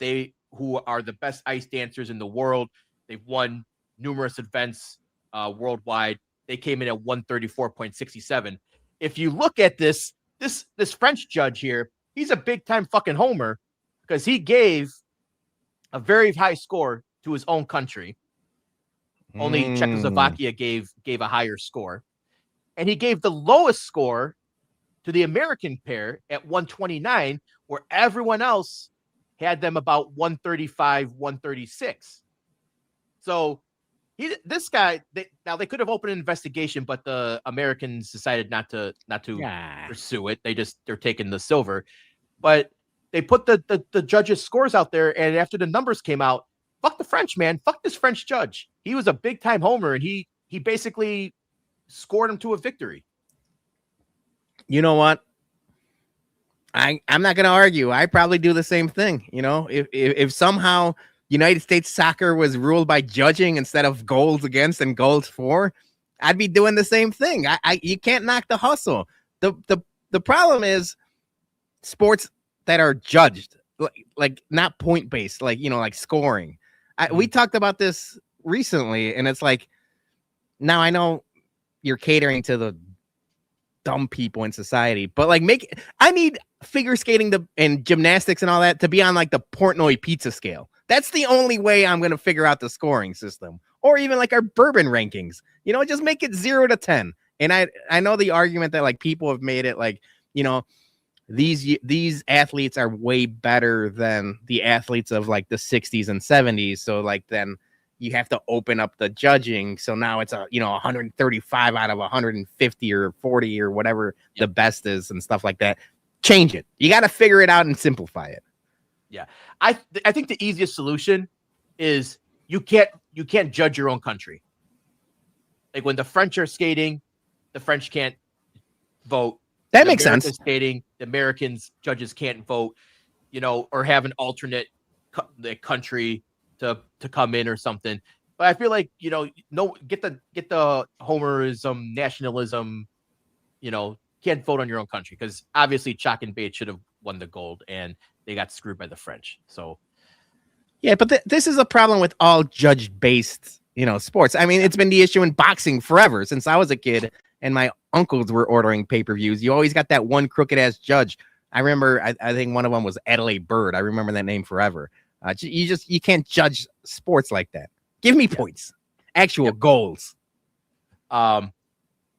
who are the best ice dancers in the world. They've won numerous events worldwide. They came in at 134.67. If you look at this French judge here, he's a big time fucking homer because he gave a very high score to his own country. Only Czechoslovakia gave a higher score. And he gave the lowest score to the American pair at 129, where everyone else had them about 135, 136. So this guy, they could have opened an investigation, but the Americans decided not to pursue it. They're taking the silver, but they put the judges' scores out there. And after the numbers came out, fuck the French, man. Fuck this French judge. He was a big time homer, and he basically scored him to a victory. You know what? I'm not going to argue. I probably do the same thing. You know, if somehow United States soccer was ruled by judging instead of goals against and goals for, I'd be doing the same thing. You can't knock the hustle. The problem is sports that are judged, like not point based, like, you know, like scoring. We talked about this recently, and it's like, now I know you're catering to the dumb people in society, but like I need figure skating and gymnastics and all that to be on like the Portnoy pizza scale. That's the only way I'm going to figure out the scoring system, or even like our bourbon rankings. Just make it 0 to 10. And I know the argument that like people have made it like, these athletes are way better than the athletes of like the 60s and 70s. So like then you have to open up the judging. So now it's 135 out of 150 or 40 or whatever the best is and stuff like that. Change it. You got to figure it out and simplify it. Yeah. I think the easiest solution is you can't judge your own country. Like when the French are skating, the French can't vote. That makes sense. Skating, the Americans judges can't vote, or have an alternate country to come in or something. But I feel like get the homerism, nationalism. Can't vote on your own country because obviously Chalk and Bates should have won the gold and they got screwed by the French. So yeah, but this is a problem with all judge-based sports. I mean, it's been the issue in boxing forever since I was a kid. And my uncles were ordering pay-per-views. You always got that one crooked-ass judge. I remember, I think one of them was Adelaide Bird. I remember that name forever. You can't judge sports like that. Give me points. Actual goals. All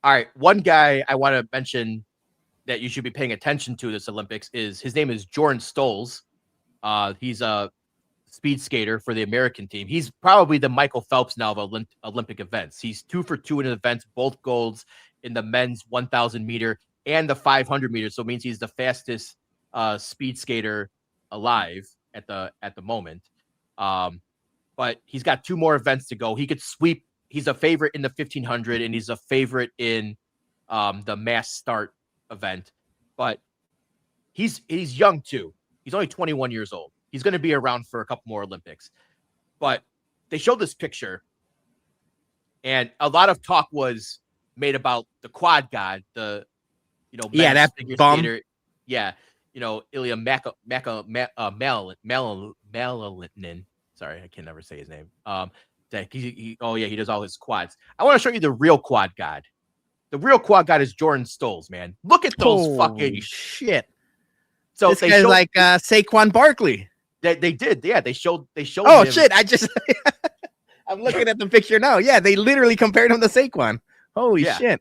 right. One guy I want to mention that you should be paying attention to this Olympics his name is Jordan Stolz. He's a speed skater for the American team. He's probably the Michael Phelps now of Olympic events. He's 2 for 2 in events, both golds in the men's 1,000 meter and the 500 meters. So it means he's the fastest speed skater alive at the moment. But he's got 2 more events to go. He could sweep. He's a favorite in the 1500 and he's a favorite in the mass start event. But he's young too. He's only 21 years old. He's going to be around for a couple more Olympics. But they showed this picture and a lot of talk was made about the quad god, that bum. skater. Yeah. Ilya Malinin. Sorry, I can never say his name. He does all his quads. I want to show you the real quad god. The real quad god is Jordan Stolz, man. Look at those fucking shit. So this guy's like Saquon Barkley. They did, yeah. They showed. Oh him. shit! I'm looking at the picture now. Yeah, they literally compared him to Saquon. Holy shit!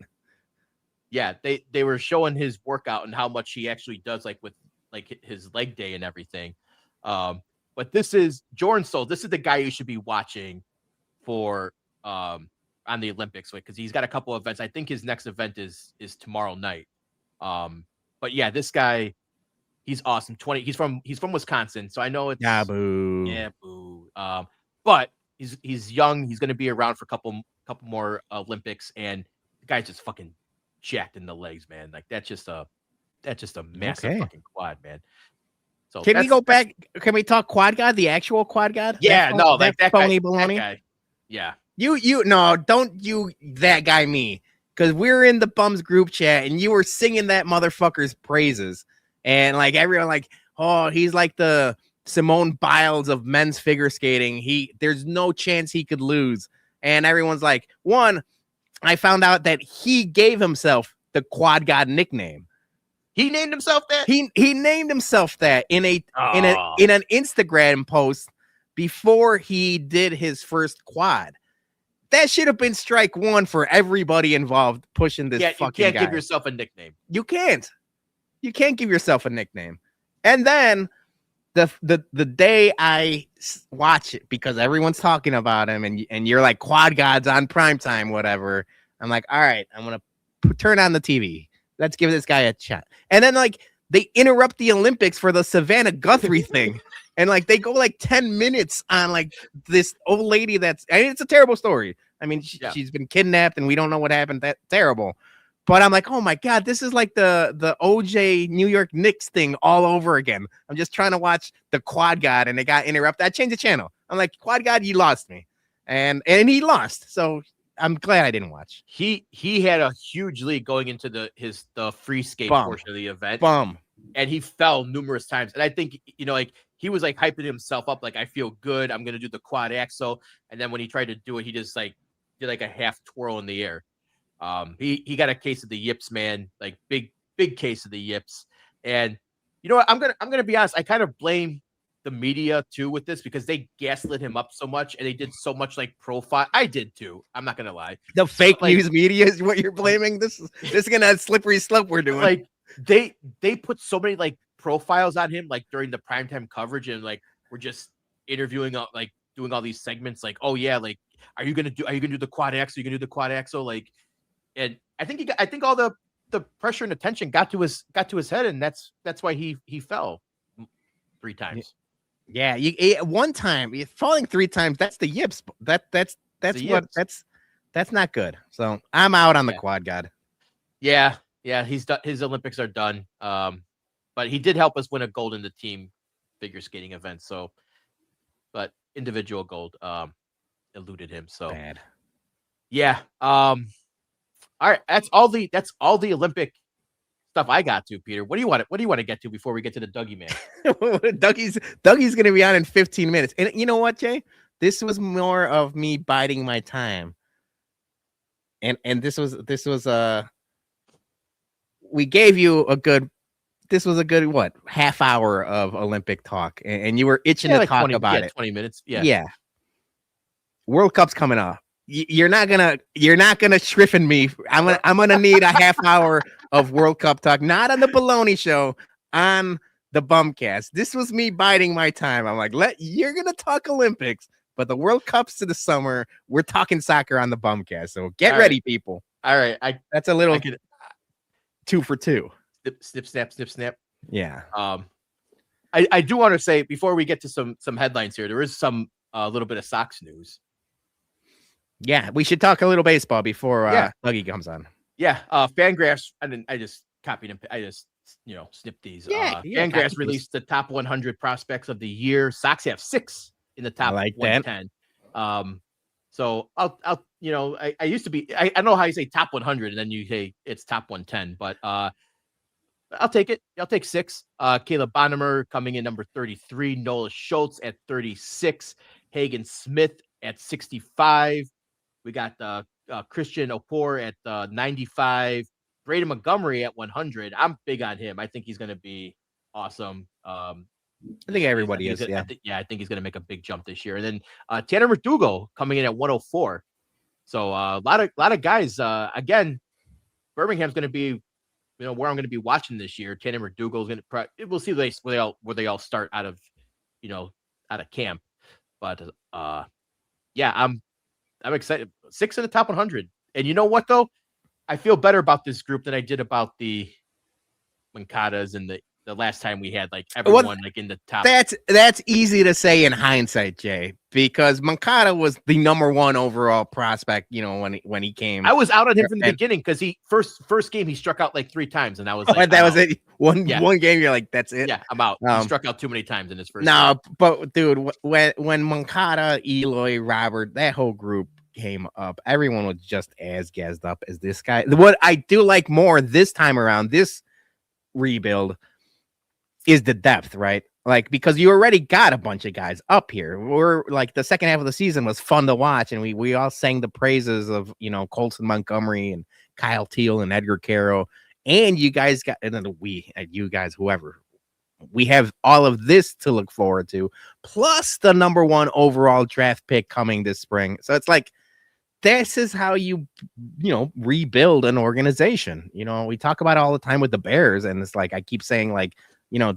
Yeah, they were showing his workout and how much he actually does, like with like his leg day and everything. But this is Jordan Stolz. This is the guy you should be watching for on the Olympics, because he's got a couple events. I think his next event is tomorrow night. But yeah, this guy, he's awesome. He's from Wisconsin, so I know it's boo. Yeah, boo. But he's young. He's going to be around for a couple more Olympics, and the guy's just fucking jacked in the legs, man. Like that's just a massive fucking quad, man. So can we go back? Can we talk quad god, the actual quad god? Yeah, that phony guy, baloney. That guy. Yeah. Don't you that guy me, because we're in the bums group chat and you were singing that motherfucker's praises, and like everyone like, oh, he's like the Simone Biles of men's figure skating. There's no chance he could lose, and everyone's like, one, I found out that he gave himself the quad god nickname. He named himself that? He named himself that in an Instagram post before he did his first quad. That should have been strike one for everybody involved pushing this fucking guy. You can't give yourself a nickname. You can't give yourself a nickname. And then the day I watch it, because everyone's talking about him and you're like, quad gods on primetime, whatever. I'm like, all right, I'm going to turn on the TV. Let's give this guy a shot. And then like they interrupt the Olympics for the Savannah Guthrie thing. And like they go like 10 minutes on like this old lady it's a terrible story. I mean, she's been kidnapped and we don't know what happened. That's terrible. But I'm like, oh my God, this is like the OJ New York Knicks thing all over again. I'm just trying to watch the quad god and it got interrupted. I changed the channel. I'm like, quad god, you lost me. And he lost. So I'm glad I didn't watch. He had a huge lead going into the free skate portion of the event. And he fell numerous times. And I think, like he was like hyping himself up, like I feel good, I'm gonna do the quad axel. And then when he tried to do it, he just like did like a half twirl in the air. He got a case of the yips, man, like big case of the yips. And you know what? I'm gonna be honest, I kind of blame the media too with this because they gaslit him up so much and they did so much like profile. I did too. I'm not gonna lie. The fake news media is what you're blaming. This is gonna slippery slope we're doing. Like they put so many like profiles on him like during the primetime coverage and like we're just interviewing like doing all these segments like, oh yeah, like are you gonna do the quad axle? Are you gonna do the quad axle? Like, and I think all the pressure and attention got to his head, and that's why he fell 3 times. Yeah, one time falling 3 times. That's the yips. That's not good. So I'm out on the quad god. Yeah, he's done. His Olympics are done. But he did help us win a gold in the team figure skating event. So, but individual gold eluded him. So bad. Yeah. All right, that's all the Olympic stuff I got to, Peter. What do you want to get to before we get to the Dougie man? Dougie's gonna be on in 15 minutes. And you know what, Jay? This was more of me biding my time. And this was we gave you a good what, half hour of Olympic talk, and you were itching to talk about it. 20 minutes. Yeah. World Cup's coming up. You're not gonna shriffen me. I'm gonna need a half hour of World Cup talk, not on the Bologna show, on the BumCast. This was me biding my time. I'm like, you're gonna talk Olympics, but the World Cup's to the summer. We're talking soccer on the BumCast, so get ready, people. All right, that's a little 2 for 2. Snip, snap. Yeah. I do want to say before we get to some headlines here, there is some little bit of Sox news. Yeah, we should talk a little baseball before Dougie comes on. Yeah, Fangraphs. I just copied and I just snipped these. Fangraphs released the top 100 prospects of the year. Sox have 6 in the top 110. So I'll I used to be I don't know how you say top 100 and then you say it's top 110, but I'll take it. I'll take 6. Caleb Bonnemer coming in number 33. Nola Schultz at 36. Hagen Smith at 65. We got Christian Opor at 95. Braden Montgomery at 100. I'm big on him. I think he's going to be awesome. I think everybody is. I think he's going to make a big jump this year. And then Tanner Verdugo coming in at 104. So a lot of guys. Again, Birmingham's going to be, where I'm going to be watching this year. Tanner Verdugo is going to. We'll see where they all start out of camp. But I'm excited. 6 in the top 100. And you know what, though? I feel better about this group than I did about the Mankatas and the last time we had like everyone like in the top. That's easy to say in hindsight, Jay, because Mankata was the number 1 overall prospect, when he came. I was out on him from the beginning because he first game he struck out like 3 times, and that was was it. One game, you're like, that's it. Yeah, I'm out. He struck out too many times in his first. No, but dude, when Mankata, Eloy, Robert, that whole group came up, everyone was just as gassed up as this guy. What I do like more this time around, this rebuild, is the depth, right? Like, because you already got a bunch of guys up here. We're like, the second half of the season was fun to watch, and we all sang the praises of Colson Montgomery and Kyle Teal and Edgar Caro, and you guys got, and then you guys, whoever, we have all of this to look forward to, plus the number 1 overall draft pick coming this spring. So it's like, this is how you rebuild an organization. We talk about it all the time with the Bears, and it's like, I keep saying, like,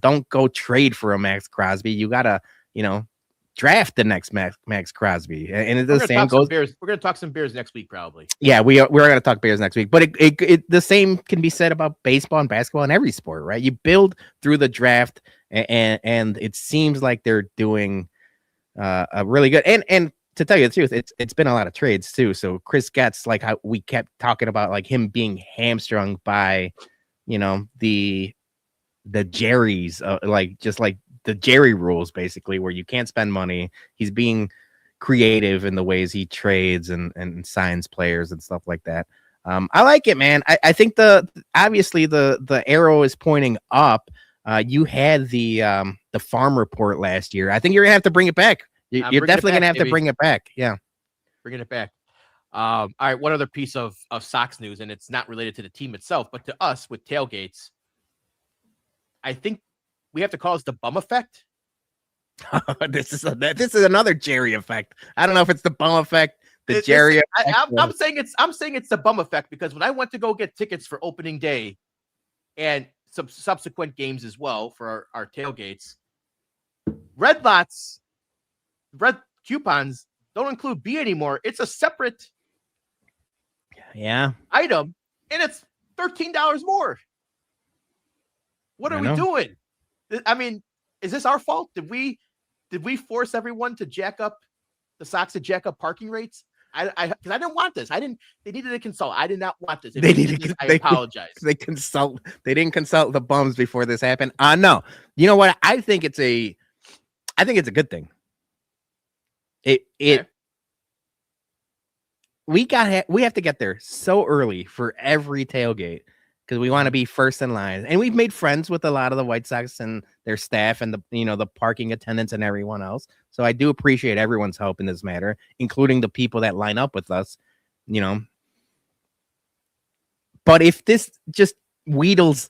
don't go trade for a Max Crosby. You gotta, draft the next Max Crosby. And the same goes. We're gonna talk some Bears next week, probably. Yeah, we're gonna talk Bears next week. But the same can be said about baseball and basketball and every sport, right? You build through the draft, and it seems like they're doing a really good. And to tell you the truth, it's been a lot of trades too. So Chris Getz, like how we kept talking about, like him being hamstrung by, the Jerry's, like just like the Jerry rules, basically, where you can't spend money. He's being creative in the ways he trades and signs players and stuff like that. I like it, man. I think obviously the arrow is pointing up. You had the farm report last year. I think you're gonna have to bring it back. You're definitely gonna have to bring it back. Yeah, bringing it back. All right, one other piece of Sox news, and it's not related to the team itself, but to us with tailgates. I think we have to call this the bum effect. This is another Jerry effect. I don't know if it's the bum effect, the Jerry effect. I'm saying it's the bum effect, because when I went to go get tickets for opening day and some subsequent games as well for our tailgates, red coupons don't include B anymore. It's a separate item, and it's $13 more. What are we doing? I mean, is this our fault? Did we force everyone to jack up the Sox to jack up parking rates? Because I didn't want this. They needed to consult. I did not want this. I apologize. They didn't consult the bums before this happened. No. You know what? I think it's a good thing. We have to get there so early for every tailgate, because we want to be first in line. And we've made friends with a lot of the White Sox and their staff and the parking attendants and everyone else. So I do appreciate everyone's help in this matter, including the people that line up with us, But if this just wheedles,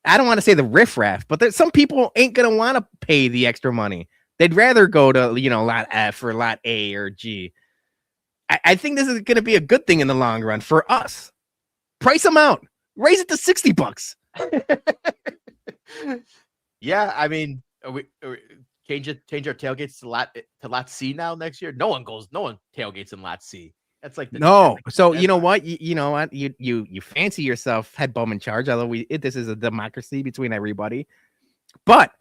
I don't want to say the riffraff, but some people ain't going to want to pay the extra money. They'd rather go to, lot F or lot A or G. I think this is going to be a good thing in the long run for us. Price them out. Raise it to $60. Yeah, I mean, are we change our tailgates to lot C now next year? No one tailgates in lot C. That's like So you know what? You fancy yourself head bum in charge, although this is a democracy between everybody. But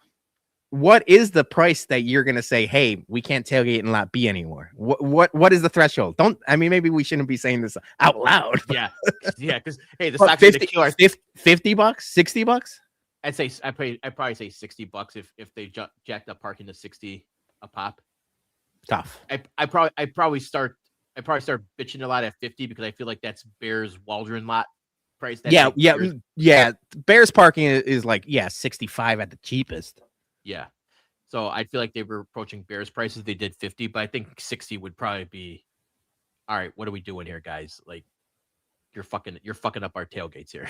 what is the price that you're gonna say, hey, we can't tailgate in lot B anymore? What is the threshold? Maybe we shouldn't be saying this out loud. Yeah, because hey, the Sox $50, $50, $60. I'd probably say $60 if they jacked up parking to 60 a pop. Tough. I probably start bitching a lot at 50, because I feel like that's Bears Waldron lot price. Bears parking is like 65 at the cheapest. Yeah. So I feel like they were approaching Bears prices. They did 50, but I think 60 would probably be all right. What are we doing here, guys? Like, you're fucking up our tailgates here.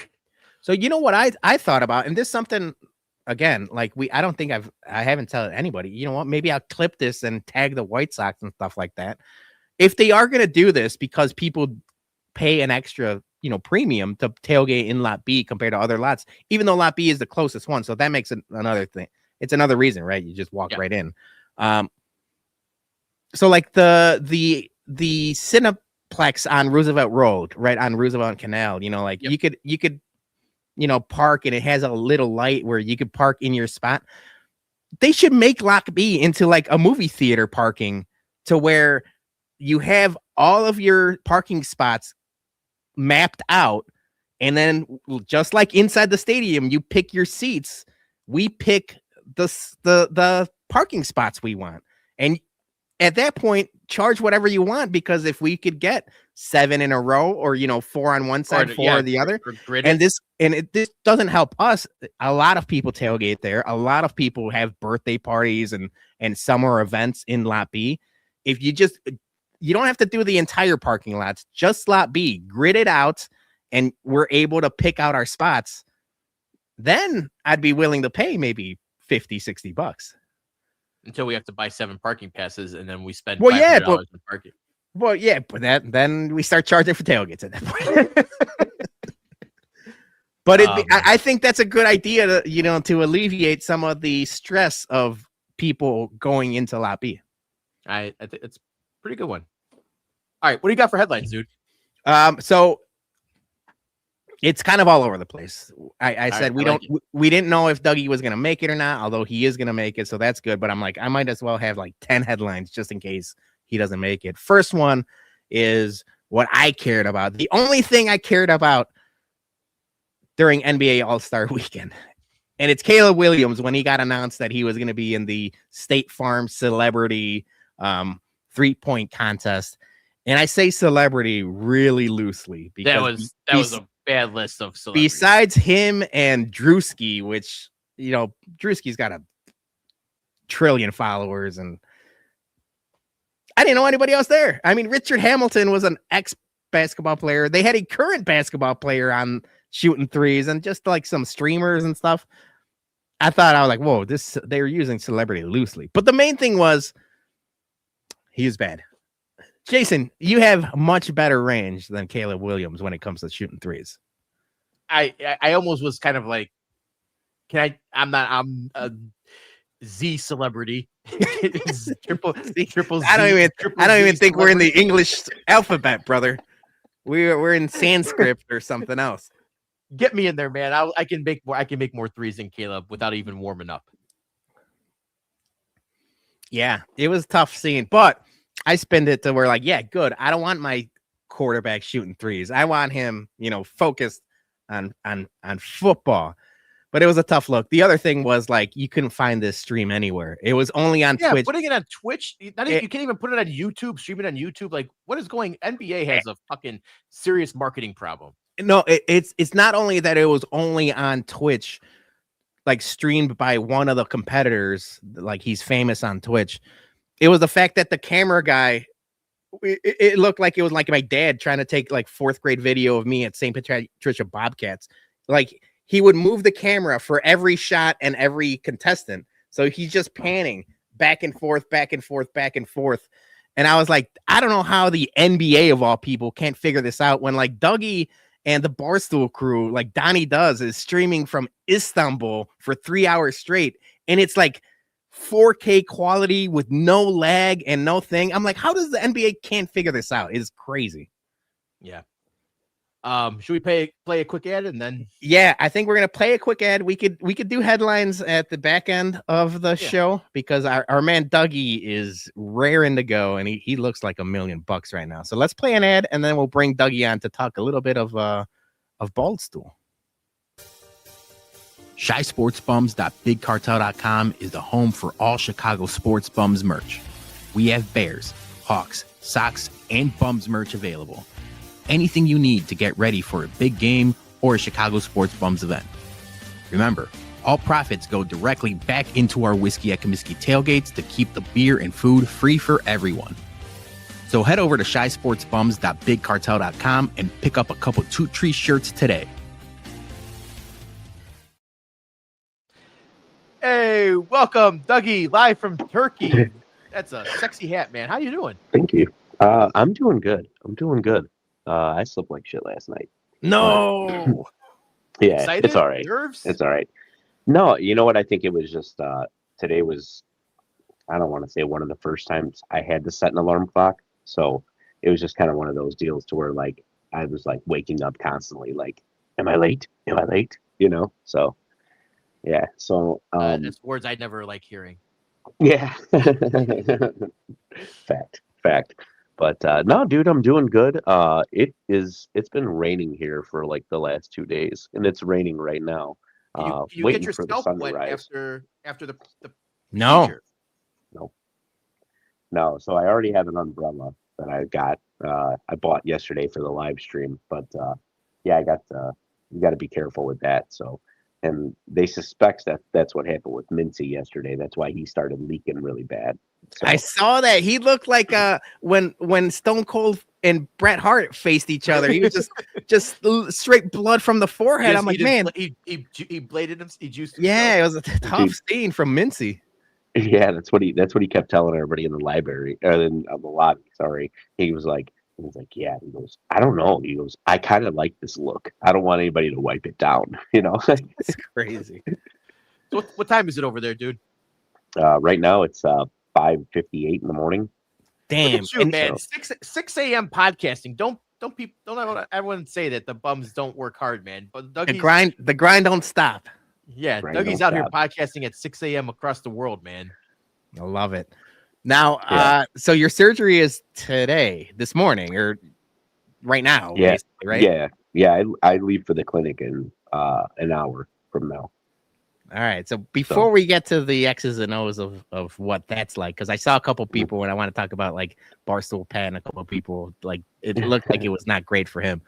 So you know what I thought about, and this is something, again, like I don't think I haven't told anybody. You know what? Maybe I'll clip this and tag the White Sox and stuff like that. If they are going to do this because people pay an extra, premium to tailgate in lot B compared to other lots, even though lot B is the closest one. So that makes it another thing. It's another reason, right? You just walk right in. So like the Cineplex on Roosevelt Road, right on Roosevelt Canal, you could park, and it has a little light where you could park in your spot. They should make lot B into like a movie theater parking, to where you have all of your parking spots mapped out, and then just like inside the stadium, you pick your seats. We pick the parking spots we want, and at that point charge whatever you want, because if we could get 7 in a row, or 4 on one side, 4 on the other, and this doesn't help us. A lot of people tailgate there. A lot of people have birthday parties and summer events in lot B. If you don't have to do the entire parking lots, just lot B, grid it out, and we're able to pick out our spots, then I'd be willing to pay maybe $50-$60 until we have to buy 7 parking passes, and then we spend $500 in parking. Well, yeah, but then we start charging for tailgates at that point. But I think that's a good idea to alleviate some of the stress of people going into lot B. I think it's a pretty good one. All right, what do you got for headlines, dude? So it's kind of all over the place. I said we didn't know if Dougie was going to make it or not, although he is going to make it, so that's good. But I'm like, I might as well have like 10 headlines just in case he doesn't make it. First one is what I cared about. The only thing I cared about during NBA All-Star Weekend, and it's Caleb Williams when he got announced that he was going to be in the State Farm Celebrity 3-point contest. And I say celebrity really loosely, because that was a bad list of celebrities. Besides him and Drewski, which, Drewski's got 1 trillion followers, and I didn't know anybody else there. I mean, Richard Hamilton was an ex-basketball player. They had a current basketball player on shooting threes, and just like some streamers and stuff. I thought I was like, whoa, they were using celebrity loosely. But the main thing was he was bad. Jason, you have much better range than Caleb Williams when it comes to shooting threes. I almost was kind of like, I'm a Z celebrity. triple Z. I don't even think we're in the English alphabet, brother. We're in Sanskrit or something else. Get me in there, man. I can make more threes than Caleb without even warming up. Yeah, it was tough seeing, but I spend it to where like, yeah, good. I don't want my quarterback shooting threes. I want him, focused on football. But it was a tough look. The other thing was like you couldn't find this stream anywhere. It was only on Twitch. Putting it on Twitch, you can't even put it on YouTube. Stream it on YouTube. Like, what is going? NBA has a fucking serious marketing problem. No, it's not only that it was only on Twitch, like streamed by one of the competitors. Like he's famous on Twitch. It was the fact that the camera guy. It looked like it was like my dad trying to take like 4th grade video of me at St. Patricia Bobcats. Like. He would move the camera for every shot and every contestant. So he's just panning back and forth, back and forth, back and forth. And I was like, I don't know how the NBA of all people can't figure this out when like Dougie and the Barstool crew, like Donnie does, is streaming from Istanbul for 3 hours straight. And it's like 4K quality with no lag and no thing. I'm like, how does the NBA can't figure this out? It's crazy. Yeah. Should we play a quick ad and then? Yeah, I think we're gonna play a quick ad. We could do headlines at the back end of the show because our man Dougie is raring to go and he looks like $1 million right now. So let's play an ad and then we'll bring Dougie on to talk a little bit of Baldstool. ShySportsBums.BigCartel.com is the home for all Chicago sports bums merch. We have Bears, Hawks, Sox, and Bums merch available. Anything you need to get ready for a big game or a Chicago Sports Bums event. Remember, all profits go directly back into our Whiskey at Comiskey tailgates to keep the beer and food free for everyone. So head over to ShySportsBums.BigCartel.com and pick up a couple Toot Tree shirts today. Hey, welcome, Dougie, live from Turkey. That's a sexy hat, man. How you doing? Thank you. I'm doing good. I slept like shit last night. No. Yeah, Excited? it's all right. Nerves? It's all right. No, you know what? I think it was just today was, I don't want to say one of the first times I had to set an alarm clock. So it was just kind of one of those deals to where like I was like waking up constantly, like, am I late? Am I late? So yeah. So that's words I'd never like hearing. yeah. Fact. But no, dude, I'm doing good. It's been raining here for like the last 2 days, and it's raining right now. You waiting get your for the scalp sun to wet rise. after the No. procedure. No. So I already have an umbrella that I got. I bought yesterday for the live stream, but yeah, you got to be careful with that. So, and they suspect that that's what happened with Mincy yesterday. That's why he started leaking really bad. So, I saw that. He looked like when Stone Cold and Bret Hart faced each other. He was just straight blood from the forehead. I'm like, man. He bladed him. He juiced himself. Yeah, it was a tough scene from Mincy. yeah, that's what he kept telling everybody in the library or in the lobby. Sorry, he was like, yeah. He goes, I don't know. He goes, I kind of like this look. I don't want anybody to wipe it down. It's crazy. So what time is it over there, dude? Right now it's 5:58 in the morning. Damn, Look at you, man. 6 a.m. podcasting. Don't everyone say that the bums don't work hard, man. But the grind don't stop. Yeah, Grind Dougie's don't out here stop. podcasting at 6 a.m. across the world, man. I love it. Now, Yeah. so your surgery is this morning, or right now? Yeah, basically, right? Yeah. I leave for the clinic in an hour from now. All right. So before we get to the X's and O's of what that's like, because I saw a couple people when I want to talk about like Barstool Pat and a couple of people, like it looked like it was not great for him.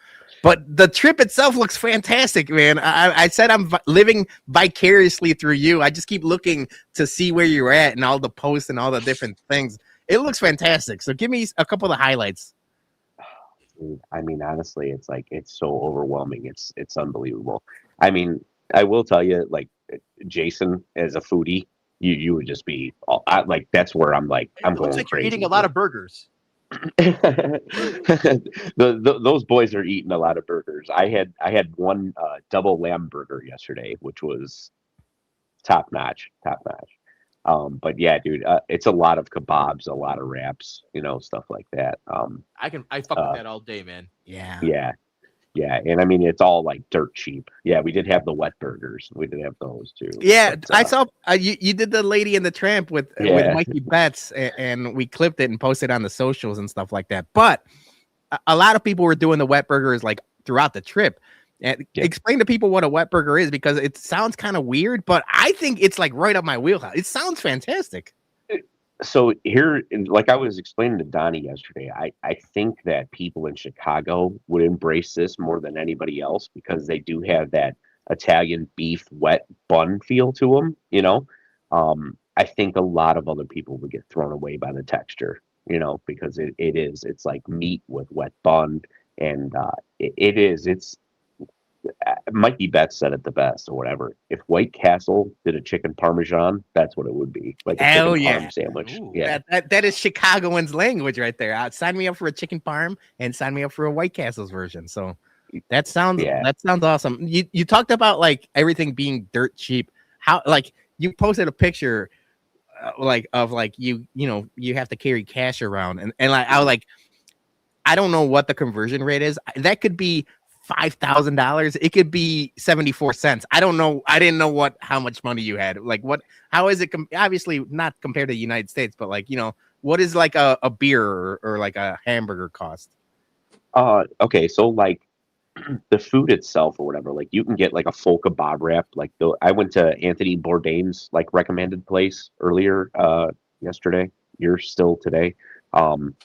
But the trip itself looks fantastic, man. I said I'm living vicariously through you. I just keep looking to see where you're at and all the posts and all the different things. It looks fantastic. So give me a couple of the highlights. I mean, honestly, it's like it's so overwhelming. It's unbelievable. I mean, I will tell you, like Jason as a foodie, you would just be like, that's where I'm like, I'm It going looks like crazy. you're eating a lot of burgers. Those boys are eating a lot of burgers. I had one double lamb burger yesterday, which was top notch. But yeah, dude, it's a lot of kebabs, a lot of wraps, stuff like that. I fuck with that all day, man. Yeah. Yeah, and I mean it's all like dirt cheap. Yeah, we did have the wet burgers. We did have those too. Yeah, but, I saw you did the Lady and the Tramp with Mikey Betts, and we clipped it and posted on the socials and stuff like that. But a lot of people were doing the wet burgers like throughout the trip. And explain to people what a wet burger is, because it sounds kind of weird, but I think it's like right up my wheelhouse. It sounds fantastic. So here, like I was explaining to Donnie yesterday, I think that people in Chicago would embrace this more than anybody else because they do have that Italian beef wet bun feel to them, I think a lot of other people would get thrown away by the texture, because it's like meat with wet bun, and it's Mikey Betts said it the best or whatever. If White Castle did a chicken parmesan, that's what it would be, like a chicken parm sandwich. Ooh. Yeah, That is Chicagoans' language right there. Sign me up for a chicken parm and sign me up for a White Castle's version. So that sounds awesome. You talked about like everything being dirt cheap. How, like, you posted a picture you have to carry cash around, and like I was like, I don't know what the conversion rate is. That could be $5,000. It could be 74 cents. I don't know. I didn't know how much money you had. Like, how is it? Obviously not compared to the United States, but like, what is like a beer or like a hamburger cost? Okay. So like the food itself or whatever, like you can get like a full kebab wrap. Like I went to Anthony Bourdain's like recommended place earlier, yesterday. You're still today. And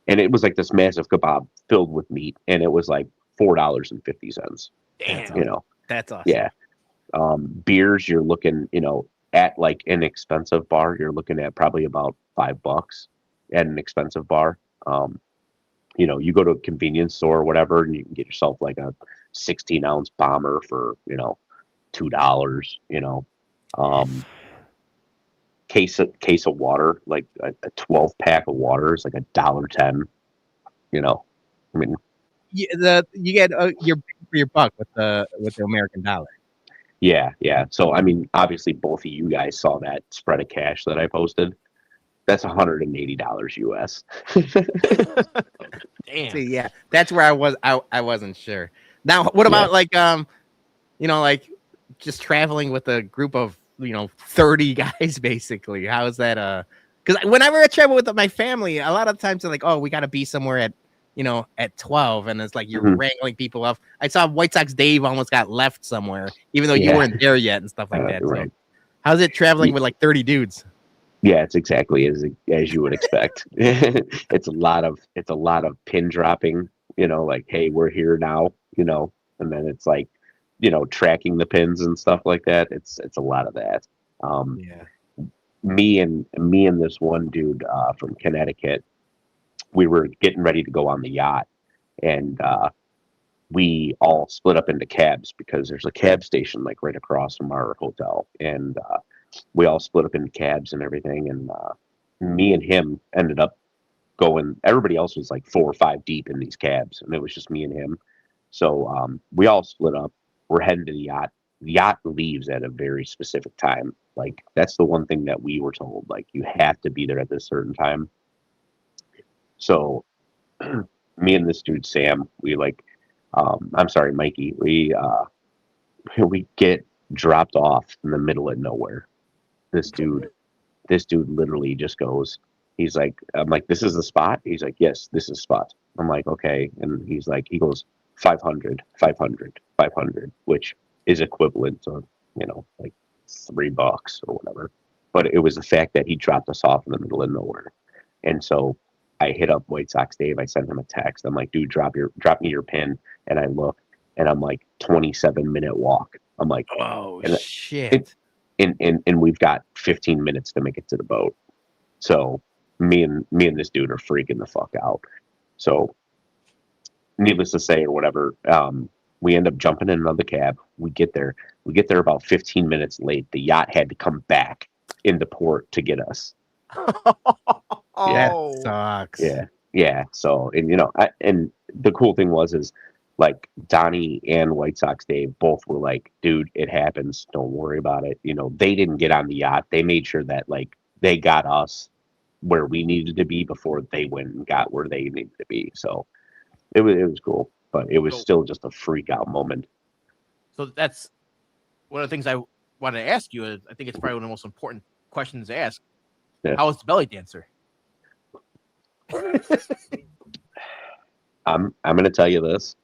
it was like this massive kebab filled with meat, and it was like $4.50. Damn. That's awesome. Yeah. Beers, you're looking, at like an expensive bar, you're looking at probably about $5 at an expensive bar. You go to a convenience store or whatever, and you can get yourself like a 16-ounce bomber for, $2, case of water, like a 12-pack of water is like $1.10, I mean, you get your bang for your buck with the American dollar. Yeah. So I mean, obviously, both of you guys saw that spread of cash that I posted. That's $180 US. Damn. See, yeah, that's where I was. I wasn't sure. Now, what about like like just traveling with a group of 30 guys, basically? How is that? Because whenever I travel with my family, a lot of times they're like, oh, we got to be somewhere at at 12, and it's like you're wrangling people up. I saw White Sox Dave almost got left somewhere, even though you weren't there yet and stuff like that. Right. So how's it traveling with like 30 dudes? Yeah, it's exactly as you would expect. It's a lot of pin dropping, like, hey, we're here now, and then it's like, tracking the pins and stuff like that. It's a lot of that. Me and this one dude from Connecticut, we were getting ready to go on the yacht, and we all split up into cabs because there's a cab station like right across from our hotel, and we all split up into cabs and everything, and me and him ended up going. Everybody else was like 4 or 5 deep in these cabs, and it was just me and him. So we all split up. We're heading to the yacht. The yacht leaves at a very specific time. Like, that's the one thing that we were told, like, you have to be there at this certain time. So me and this dude Sam, we like I'm sorry, Mikey, we get dropped off in the middle of nowhere. This dude literally just goes, I'm like, this is the spot? He's like, yes, this is the spot. I'm like, okay. And he goes 500, which is equivalent to, like $3 or whatever. But it was the fact that he dropped us off in the middle of nowhere. And so I hit up White Sox Dave. I sent him a text. I'm like, dude, drop me your pin. And I look, and I'm like, 27-minute walk. I'm like, oh shit. And we've got 15 minutes to make it to the boat. So me and this dude are freaking the fuck out. So needless to say, or whatever, We end up jumping in another cab. We get there about 15 minutes late. The yacht had to come back into port to get us. That Oh, sucks. Yeah. So, and and the cool thing is like Donnie and White Sox Dave both were like, dude, it happens. Don't worry about it. They didn't get on the yacht. They made sure that like they got us where we needed to be before they went and got where they needed to be. So it was cool, but it was still just a freak out moment. so that's one of the things I wanted to ask you. I think it's probably one of the most important questions to ask. Yeah. How was the belly dancer? I'm going to tell you this.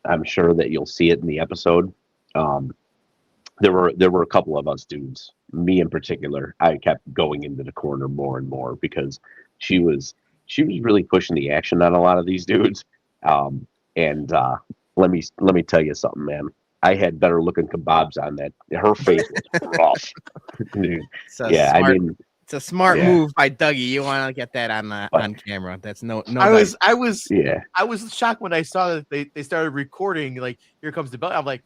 I'm sure that you'll see it in the episode. There were a couple of us dudes, me in particular. I kept going into the corner more and more because she was really pushing the action on a lot of these dudes. And let me tell you something, man. I had better looking kebabs on that. Her face was rough. Dude. It's a smart move by Dougie. You want to get that on camera. That's no. I was shocked when I saw that they started recording. Like, here comes the belly. I'm like,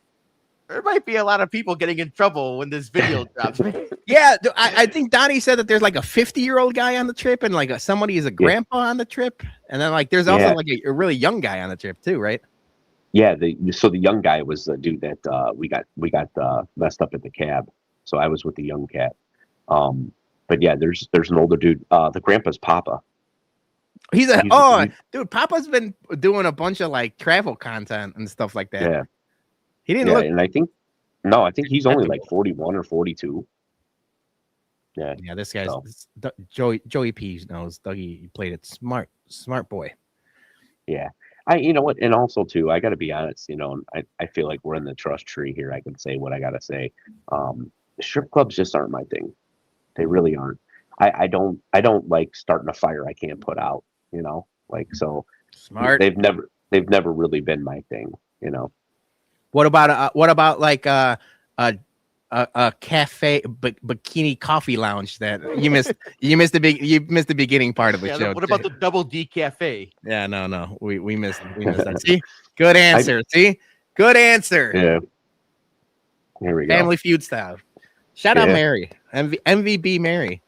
there might be a lot of people getting in trouble when this video drops. Yeah, I think Donnie said that there's like a 50-year-old guy on the trip, and like somebody is a grandpa on the trip, and then like there's also like a really young guy on the trip too, right? Yeah, so the young guy was the dude that we got messed up at the cab. So I was with the young cat. But yeah, there's an older dude. The grandpa's Papa. Dude, Papa's been doing a bunch of like travel content and stuff like that. Yeah. He didn't look, and I think he's only like 41 or 42. Yeah. Yeah, this guy's Joey P knows Dougie played it smart boy. Yeah. You know what, and also too, I got to be honest. I feel like we're in the trust tree here. I can say what I got to say. Strip clubs just aren't my thing. They really aren't. I don't like starting a fire I can't put out. So smart. They've never really been my thing. What about like a cafe bikini coffee lounge that you missed? You missed the beginning part of the show. What about the Double D Cafe? Yeah, no, we missed that. See, good answer. Good answer. Yeah. Here we go. Family Feud style. Shout out Mary, MVB Mary.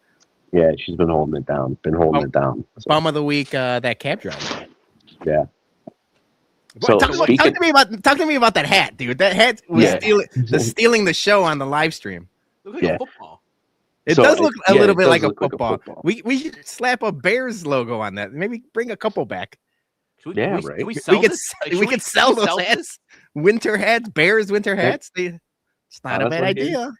Yeah, she's been holding it down. So. Bum of the week, that cab driver. Yeah. So talk to me about that hat, dude. That hat was stealing the show on the live stream. It looks like a football. It does look a little bit like a football. We should slap a Bears logo on that. Maybe bring a couple back. Right. We could sell those hats. Winter hats, Bears winter hats. It's not a bad idea.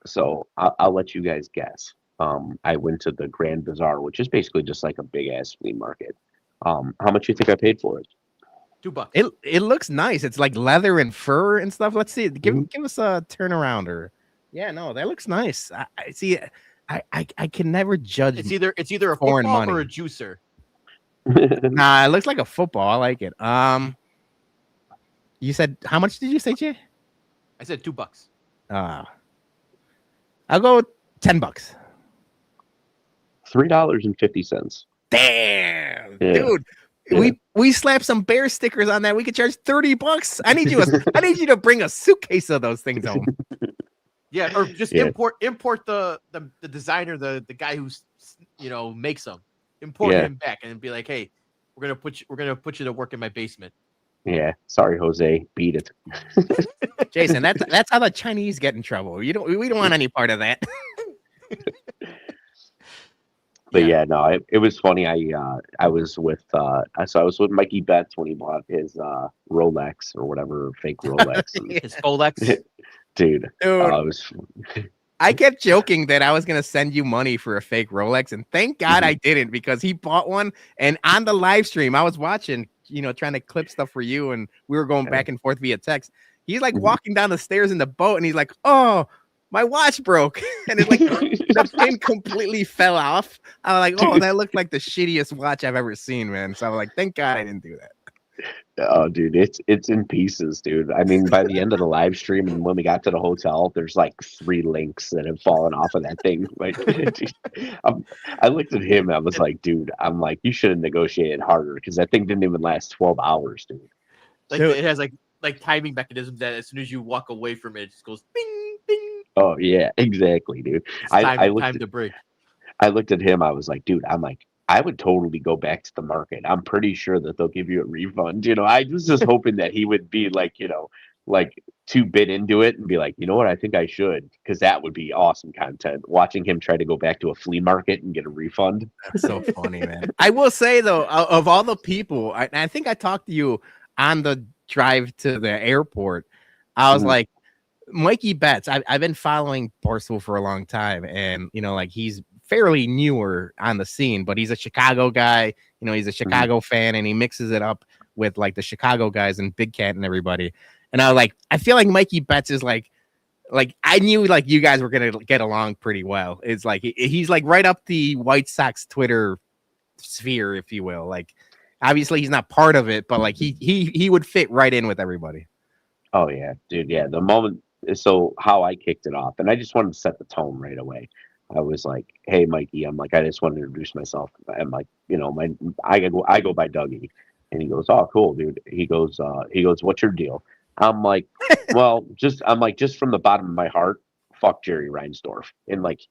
So I'll let you guys guess. I went to the Grand Bazaar, which is basically just like a big ass flea market. How much do you think I paid for it? $2. It looks nice. It's like leather and fur and stuff. Let's see. Give us a turnaround that looks nice. I see. I can never judge. It's either a foreign football money or a juicer. Nah, it looks like a football. I like it. You said how much did you say, Jay? I said $2. I'll go $10. $3.50. Damn, dude. Yeah. We slap some bear stickers on that. We could charge $30. I need you to bring a suitcase of those things home. Yeah, or just import the designer, the guy who's makes them. Import him back and be like, hey, we're gonna put you to work in my basement. Yeah, sorry, Jose, beat it. Jason, that's how the Chinese get in trouble. We don't want any part of that. But it was funny. I was with Mikey Betts when he bought his Rolex or whatever, fake Rolex. His Rolex. Dude. I kept joking that I was gonna send you money for a fake Rolex, and thank God I didn't, because he bought one. And on the live stream, I was watching, trying to clip stuff for you, and we were going back and forth via text. He's like walking down the stairs in the boat, and he's like, "Oh, my watch broke," and it's like the pin completely fell off. I was like, "Oh, that looked like the shittiest watch I've ever seen, man." So I was like, "Thank God I didn't do that." Oh, dude, it's in pieces, dude. I mean, by the end of the live stream, and when we got to the hotel, there's like 3 links that have fallen off of that thing. Like, dude, I looked at him, and I was like, "Dude, you should have negotiated harder, because that thing didn't even last 12 hours, dude." Like, it has like like timing mechanisms that as soon as you walk away from it, it just goes bing, bing. Oh yeah, exactly, dude. It's I time looked to break. I looked at him. I was like, dude, I would totally go back to the market. I'm pretty sure that they'll give you a refund. I was just hoping that he would be like, like too bit into it and be like, you know what, I think I should, because that would be awesome content. Watching him try to go back to a flea market and get a refund. That's so funny, man. I will say though, of all the people, I think I talked to you on the drive to the airport. I was Mhm. like, Mikey Betts. I've been following Barstool for a long time, and like he's fairly newer on the scene, but he's a Chicago guy. He's a Chicago fan, and he mixes it up with like the Chicago guys and Big Cat and everybody. And I was like, I feel like Mikey Betts is like I knew like you guys were gonna get along pretty well. It's like he's like right up the White Sox Twitter sphere, if you will. Like, obviously he's not part of it, but like he would fit right in with everybody. Oh yeah, dude. Yeah, the moment. So how I kicked it off, and I just wanted to set the tone right away. I was like, "Hey, Mikey," I'm like, "I just want to introduce myself." I'm like, I go by Dougie, and he goes, "Oh, cool, dude." He goes, "What's your deal?" I'm like, "Well, just from the bottom of my heart, fuck Jerry Reinsdorf," and like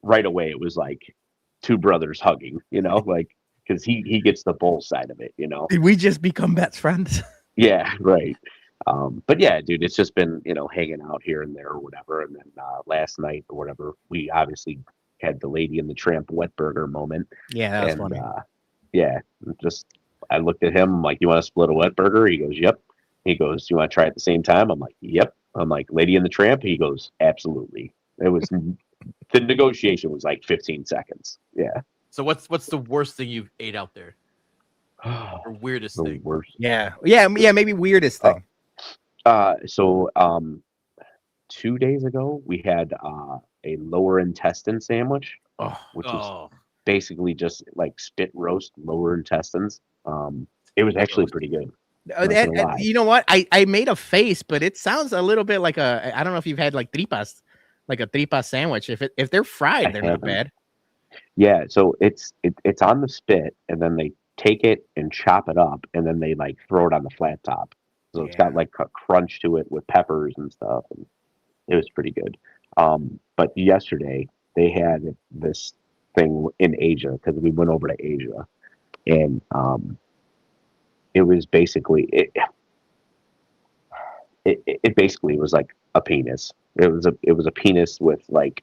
right away it was like two brothers hugging, like because he gets the bull side of it, Did we just become best friends? Yeah, right. But yeah, dude, it's just been, hanging out here and there or whatever. And then last night or whatever, we obviously had the Lady and the Tramp wet burger moment. Yeah, that was And funny. yeah, just I looked at him, I'm like, "You want to split a wet burger?" He goes, "Yep." He goes, "You want to try at the same time?" I'm like, "Yep." I'm like, "Lady and the Tramp?" He goes, "Absolutely." It was the negotiation was like 15 seconds. Yeah. So what's the worst thing you've ate out there, or weirdest The thing? worst. Yeah, maybe weirdest thing. So 2 days ago we had a lower intestine sandwich, which is basically just like spit roast lower intestines. It was actually pretty good. Not gonna lie. You know what? I made a face, but it sounds a little bit like I don't know if you've had like tripas, like a tripa sandwich. If they're fried, they're not bad. Yeah, so it's on the spit, and then they take it and chop it up, and then they like throw it on the flat top. So it's got like a crunch to it with peppers and stuff, and it was pretty good. But yesterday they had this thing in Asia because we went over to Asia, and it was basically it basically was like a penis. It was a penis with like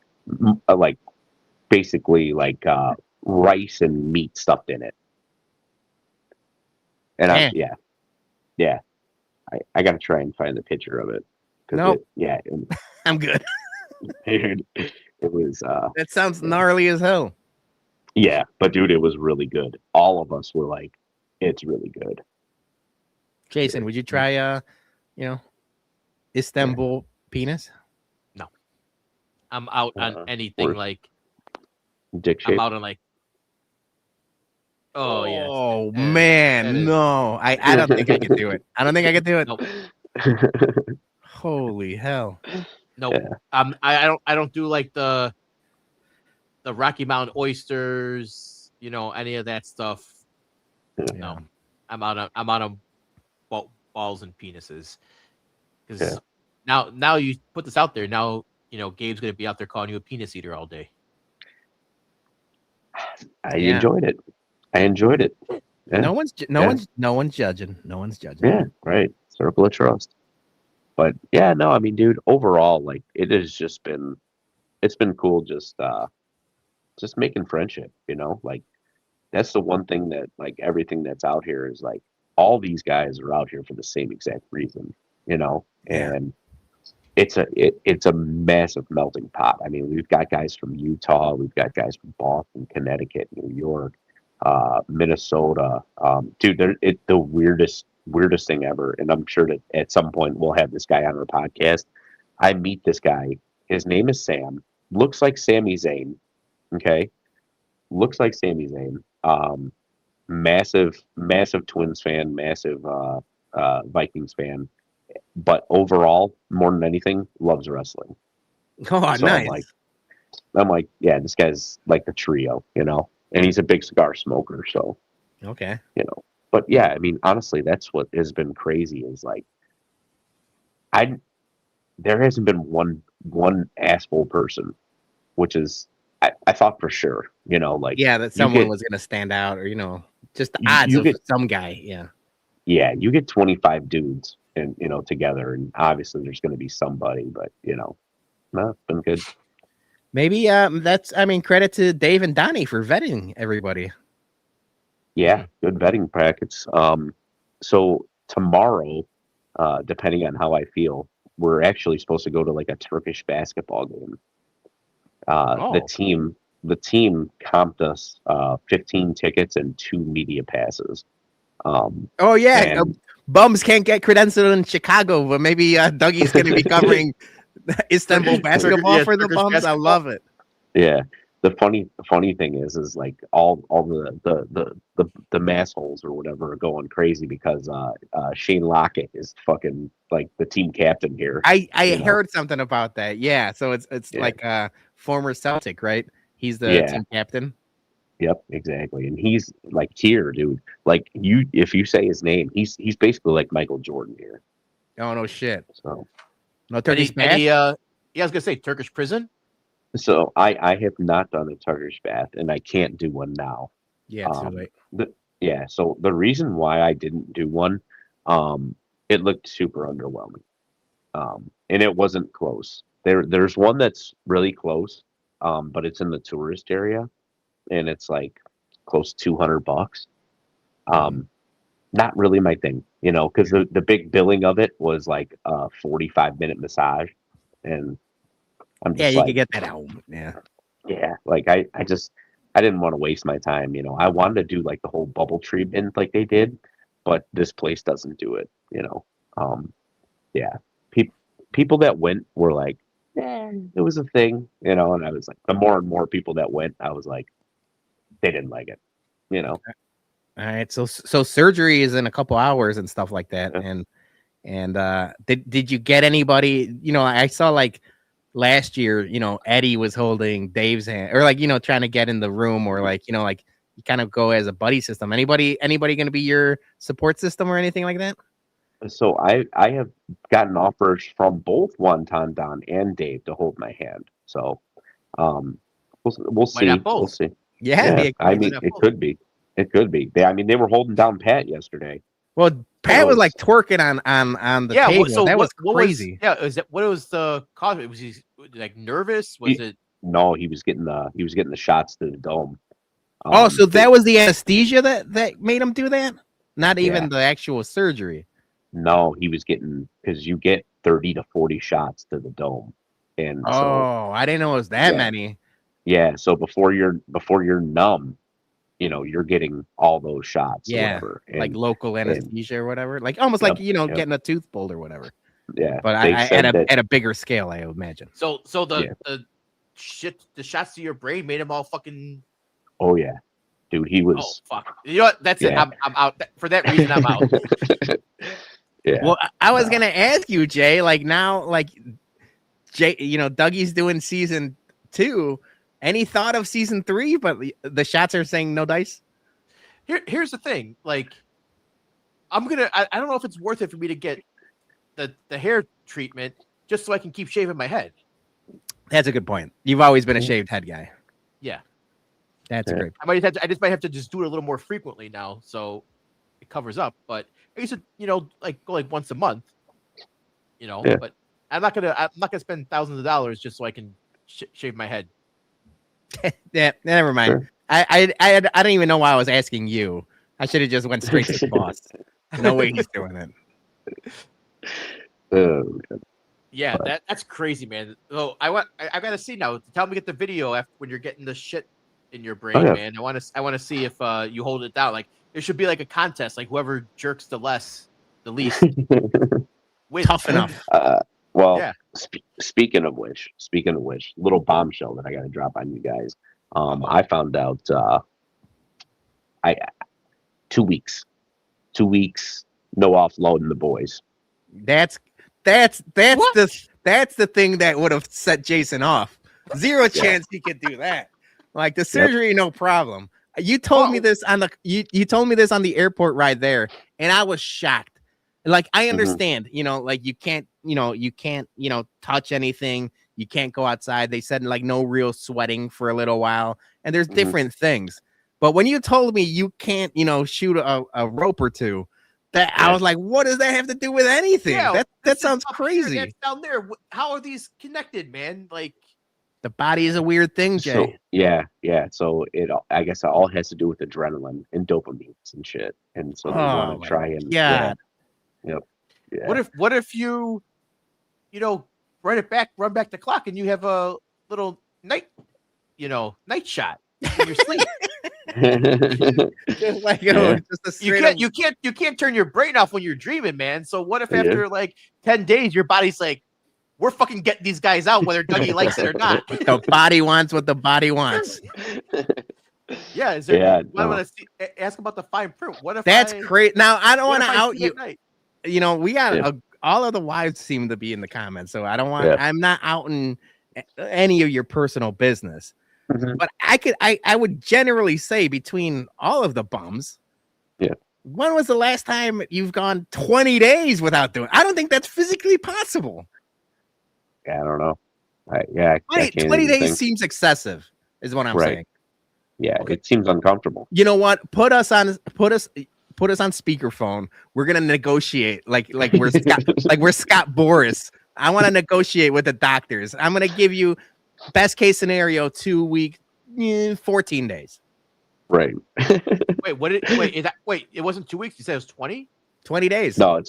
basically like rice and meat stuffed in it. And I got to try and find the picture of it. Nope. It, I'm good. Dude, it was. That sounds gnarly as hell. Yeah, but dude, it was really good. All of us were like, "It's really good." Jason, would you try? Istanbul penis? No, I'm out on anything like dick shape. I'm out on like. Oh yeah. Oh man, no! I don't think I could do it. I don't think I could do it. Nope. Holy hell! Nope. Yeah. I don't do like the Rocky Mountain oysters. Any of that stuff. Yeah. No, I'm out on balls and penises. Because now you put this out there. Now Gabe's gonna be out there calling you a penis eater all day. I enjoyed it. Yeah. No one's judging. No one's judging. Yeah, right. Circle of trust. But yeah, no, I mean, dude, overall, like it has just been, it's been cool. Just making friendship. Like that's the one thing that like everything that's out here is like all these guys are out here for the same exact reason. And it's a massive melting pot. I mean, we've got guys from Utah, we've got guys from Boston, Connecticut, New York, Minnesota. Dude, the weirdest thing ever. And I'm sure that at some point we'll have this guy on our podcast. I meet this guy. His name is Sam. Looks like Sami Zayn. Okay. Looks like Sami Zayn. Massive Twins fan, massive Vikings fan. But overall, more than anything, loves wrestling. Oh, so nice. I'm like, yeah, this guy's like the trio, and he's a big cigar smoker. So, okay, but yeah, I mean, honestly, that's what has been crazy is like there hasn't been one asshole person, which is I thought for sure, like Yeah, that someone was gonna stand out, or just the odds of some guy. Yeah, you get 25 dudes and together, and obviously there's going to be somebody, but no, it's been good. Maybe credit to Dave and Donnie for vetting everybody. Yeah, good vetting brackets. So tomorrow, depending on how I feel, we're actually supposed to go to like a Turkish basketball game. The team comped us 15 tickets and 2 media passes. Bums can't get credentialed in Chicago, but maybe Dougie's going to be covering Istanbul basketball for the Bums. Basketball. I love it. Yeah. The funny thing is like all the massholes or whatever are going crazy because Shane Lockett is fucking like the team captain here. I heard something about that. Yeah, so it's like former Celtic, right? He's the team captain. Yep, exactly. And he's like here, dude. Like if you say his name, he's basically like Michael Jordan here. Oh no shit. So no Turkish bath? I was gonna say Turkish prison. So I have not done a Turkish bath, and I can't do one now. Yeah, too late. So the reason why I didn't do one, it looked super underwhelming. And it wasn't close. There's one that's really close, but it's in the tourist area, and it's like close to $200. Not really my thing, because the big billing of it was like a 45-minute massage, and I'm just you could get that out. Yeah, like I didn't want to waste my time. I wanted to do like the whole bubble treatment like they did, but this place doesn't do it. People that went were like, it was a thing, and I was like, the more and more people that went, I was like, they didn't like it, All right, so surgery is in a couple hours and stuff like that, and did you get anybody? I saw like last year, Eddie was holding Dave's hand, or like trying to get in the room, or like like you kind of go as a buddy system. Anybody going to be your support system or anything like that? So I have gotten offers from both Wonton Don and Dave to hold my hand. So we'll see. We'll see. Yeah, I mean, it could be. It could be. They were holding down Pat yesterday. Well, Pat was like twerking on the table. So that was crazy. What was the cause? Was he like nervous? Was it? No, he was getting the shots to the dome. So that was the anesthesia that made him do that? Not even the actual surgery. No, he was getting, because you get 30 to 40 shots to the dome, and I didn't know it was that many. Yeah, so before you're numb, you're getting all those shots. Yeah, whatever. Like local anesthesia or whatever, like almost like getting a tooth pulled or whatever. Yeah, but I at a bigger scale, I imagine. So the shots to your brain made him all fucking. Oh yeah, dude, he was. Oh fuck! You know what? That's it. I'm out. For that reason, I'm out. Yeah. Well, I was gonna ask you, Jay. Like now, like Jay, Dougie's doing season 2. Any thought of season 3? But the shots are saying no dice. Here's the thing. Like, I don't know if it's worth it for me to get the hair treatment just so I can keep shaving my head. That's a good point. You've always been a shaved head guy. Yeah. That's great. I just might have to just do it a little more frequently now, so it covers up. But I used to, like go like once a month. But I'm not gonna spend thousands of dollars just so I can shave my head. Yeah, never mind. Sure. I don't even know why I was asking you. I should have just went straight to the boss. No way he's doing it. Yeah, that's crazy, man. So I gotta see now. Tell me, get the video after when you're getting the shit in your brain, man. I want to see if you hold it down. Like there should be like a contest, like whoever jerks the least wins. Tough enough. Speaking of which, little bombshell that I got to drop on you guys. I found out 2 weeks, no offloading the boys. That's the thing that would have set Jason off. Zero chance he could do that. Like the surgery, no problem. You told me this on the you told me this on the airport ride there, and I was shocked. Like I understand, like you can't touch anything. You can't go outside. They said like no real sweating for a little while, and there's different things. But when you told me you can't, shoot a rope or two, that I was like, what does that have to do with anything? Yeah, that sounds crazy. That's down there. How are these connected, man? Like the body is a weird thing, Jay. So yeah. So I guess it all has to do with adrenaline and dopamines and shit. And so they want to try and yeah. What if you run back the clock and you have a little night shot in your sleep. Just like just a straight you can't turn your brain off when you're dreaming, man. So what if after like 10 days your body's like, we're fucking getting these guys out whether Dougie likes it or not. The body wants what the body wants. Yeah, is there? I want to ask about the fine print. What if that's great? Now I don't want to out you. We got all of the wives seem to be in the comments, so I don't want. I'm not outing any of your personal business, but I would generally say between all of the bums. Yeah. When was the last time you've gone 20 days without doing? I don't think that's physically possible. Yeah, I don't know. 20 days seems excessive, is what I'm saying. Yeah, it seems uncomfortable. You know what? Put us on speakerphone. We're gonna negotiate like we're Scott Boris. I want to negotiate with the doctors. I'm gonna give you best case scenario 2 week, 14 days. Right. Wait, it wasn't 2 weeks. You said it was 20? 20 days. No,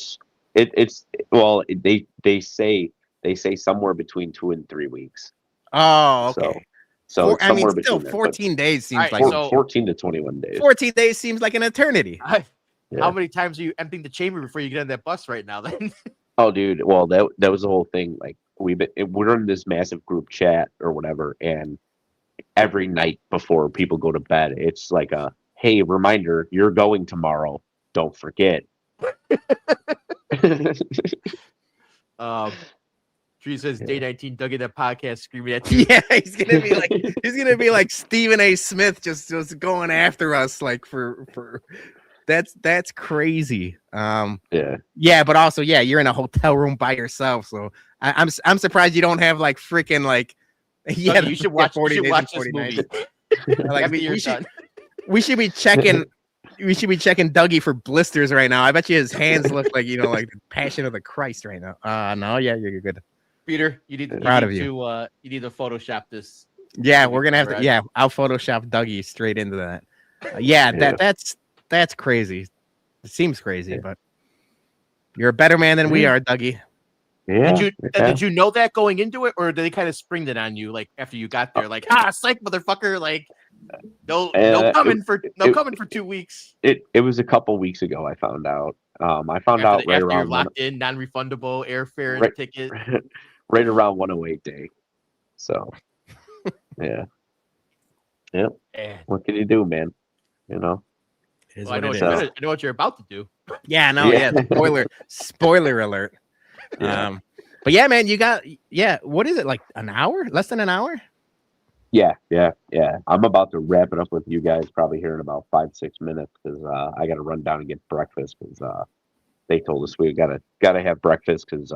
they say somewhere between 2 and 3 weeks. Oh, okay. So still 14 days seems like 14 to 21 days. 14 days seems like an eternity. How many times are you emptying the chamber before you get on that bus right now? Then. Oh, dude. Well, that was the whole thing. Like we're in this massive group chat or whatever, and every night before people go to bed, it's like a hey reminder, you're going tomorrow. Don't forget. Tree says day 19, Dougie that podcast screaming at you. Yeah, he's gonna be like Stephen A. Smith just going after us like for that's crazy. Yeah, but also you're in a hotel room by yourself, so I'm surprised you don't have like freaking like you should watch this movie. Like we should be checking. We should be checking Dougie for blisters right now. I bet you his hands look like like the Passion of the Christ right now. No, you're good. Peter, you need to Photoshop this. Yeah, we're gonna have to. Yeah, I'll Photoshop Dougie straight into that. That's crazy. It seems crazy, but you're a better man than we are, Dougie. Yeah. Did you know that going into it, or did they kind of spring it on you like after you got there? Like, psych, motherfucker! Like, no coming for 2 weeks. It was a couple weeks ago. I found out. I found out right around you're locked in, non-refundable airfare and ticket. Right around 108 day. So, yeah. What can you do, man? I know what you're about to do. Yeah, no, Spoiler alert. But yeah, man, you got what is it, like an hour? Less than an hour? Yeah. I'm about to wrap it up with you guys probably here in about 5-6 minutes because I got to run down and get breakfast because they told us we gotta have breakfast because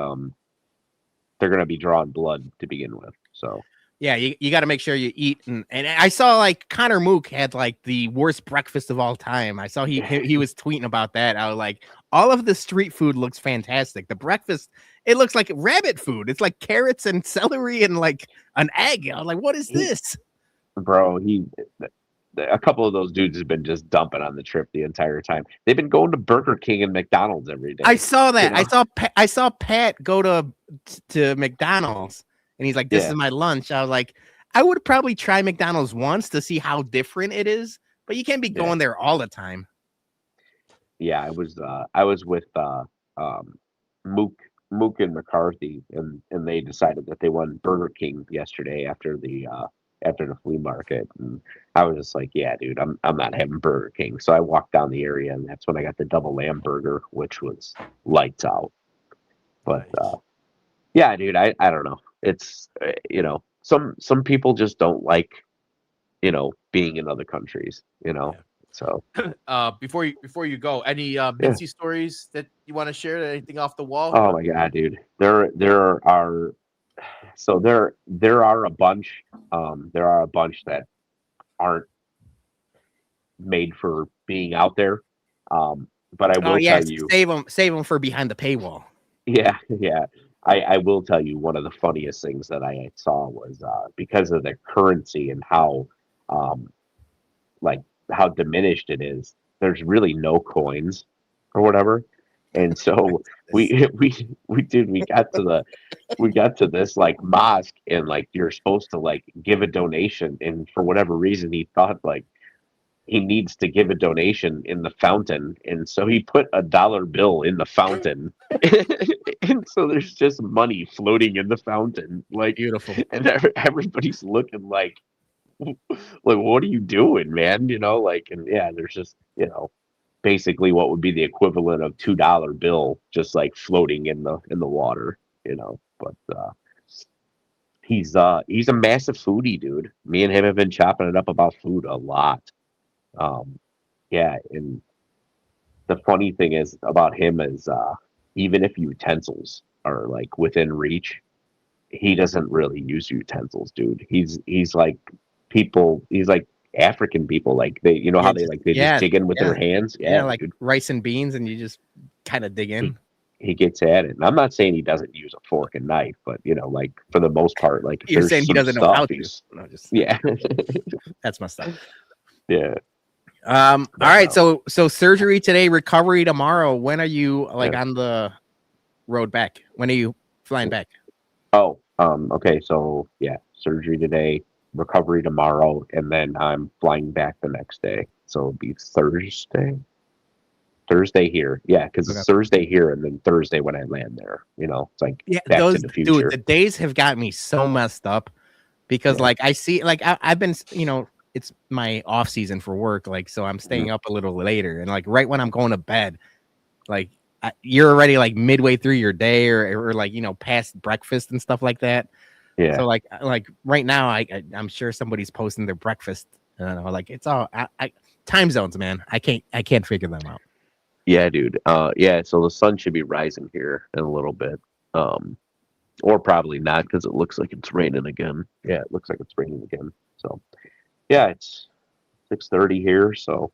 they're gonna be drawing blood to begin with. So yeah, you got to make sure you eat. And I saw like Connor Mook had like the worst breakfast of all time. I saw he was tweeting about that. I was like, all of the street food looks fantastic. The breakfast, it looks like rabbit food. It's like carrots and celery and like an egg. I was like, what is this? Bro, a couple of those dudes have been just dumping on the trip the entire time. They've been going to Burger King and McDonald's every day. I saw that. I saw Pat go to McDonald's. And he's like, this is my lunch. I was like, I would probably try McDonald's once to see how different it is, but you can't be going there all the time. Yeah, I was with Mook and McCarthy, and they decided that they won Burger King yesterday after the flea market, and I was just like, yeah, dude, I'm not having Burger King. So I walked down the area, and that's when I got the double lamb burger, which was lights out. But yeah, dude, I don't know. It's some people just don't like being in other countries. So before you go, any Mincy stories that you want to share? Anything off the wall? oh my god, dude, there are a bunch. There are a bunch that aren't made for being out there. But I will tell you, save them for behind the paywall. yeah, yeah. I will tell you one of the funniest things that I saw was because of the currency and how like how diminished it is. There's really no coins or whatever, and so we got to this like mosque, and like you're supposed to like give a donation, and for whatever reason he thought like he needs to give a donation in the fountain, and so he put a dollar bill in the fountain, and so there's just money floating in the fountain, like Beautiful. and everybody's looking like what are you doing, man? Like, and yeah, there's just basically what would be the equivalent of $2 bill just like floating in the water, but he's a massive foodie, dude. Me and him have been chopping it up about food a lot. Yeah, and the funny thing is about him is even if utensils are like within reach, he doesn't really use utensils, dude. He's like African people, like they how they just dig in with their hands. Yeah, like dude. rice and beans, and you just kind of dig in. He gets at it. And I'm not saying he doesn't use a fork and knife, but like for the most part, like if You're there's saying he some doesn't know stuff, how to. No, yeah. That's my stuff. Yeah. All right. So surgery today, recovery tomorrow. When are you on the road back? When are you flying back? Oh, okay. So yeah, surgery today, recovery tomorrow, and then I'm flying back the next day. So it'll be Thursday here. Yeah, because it's Thursday here and then Thursday when I land there. It's like back to the future. Dude, the days have got me so messed up because I see I've been it's my off season for work, so I'm staying up a little later, and right when I'm going to bed, you're already midway through your day or past breakfast and stuff like that. Yeah. So right now, I'm sure somebody's posting their breakfast. It's all time zones, man. I can't figure them out. Yeah, dude. Yeah. So the sun should be rising here in a little bit, or probably not because it looks like it's raining again. Yeah, it looks like it's raining again. So yeah, it's 6:30 here. So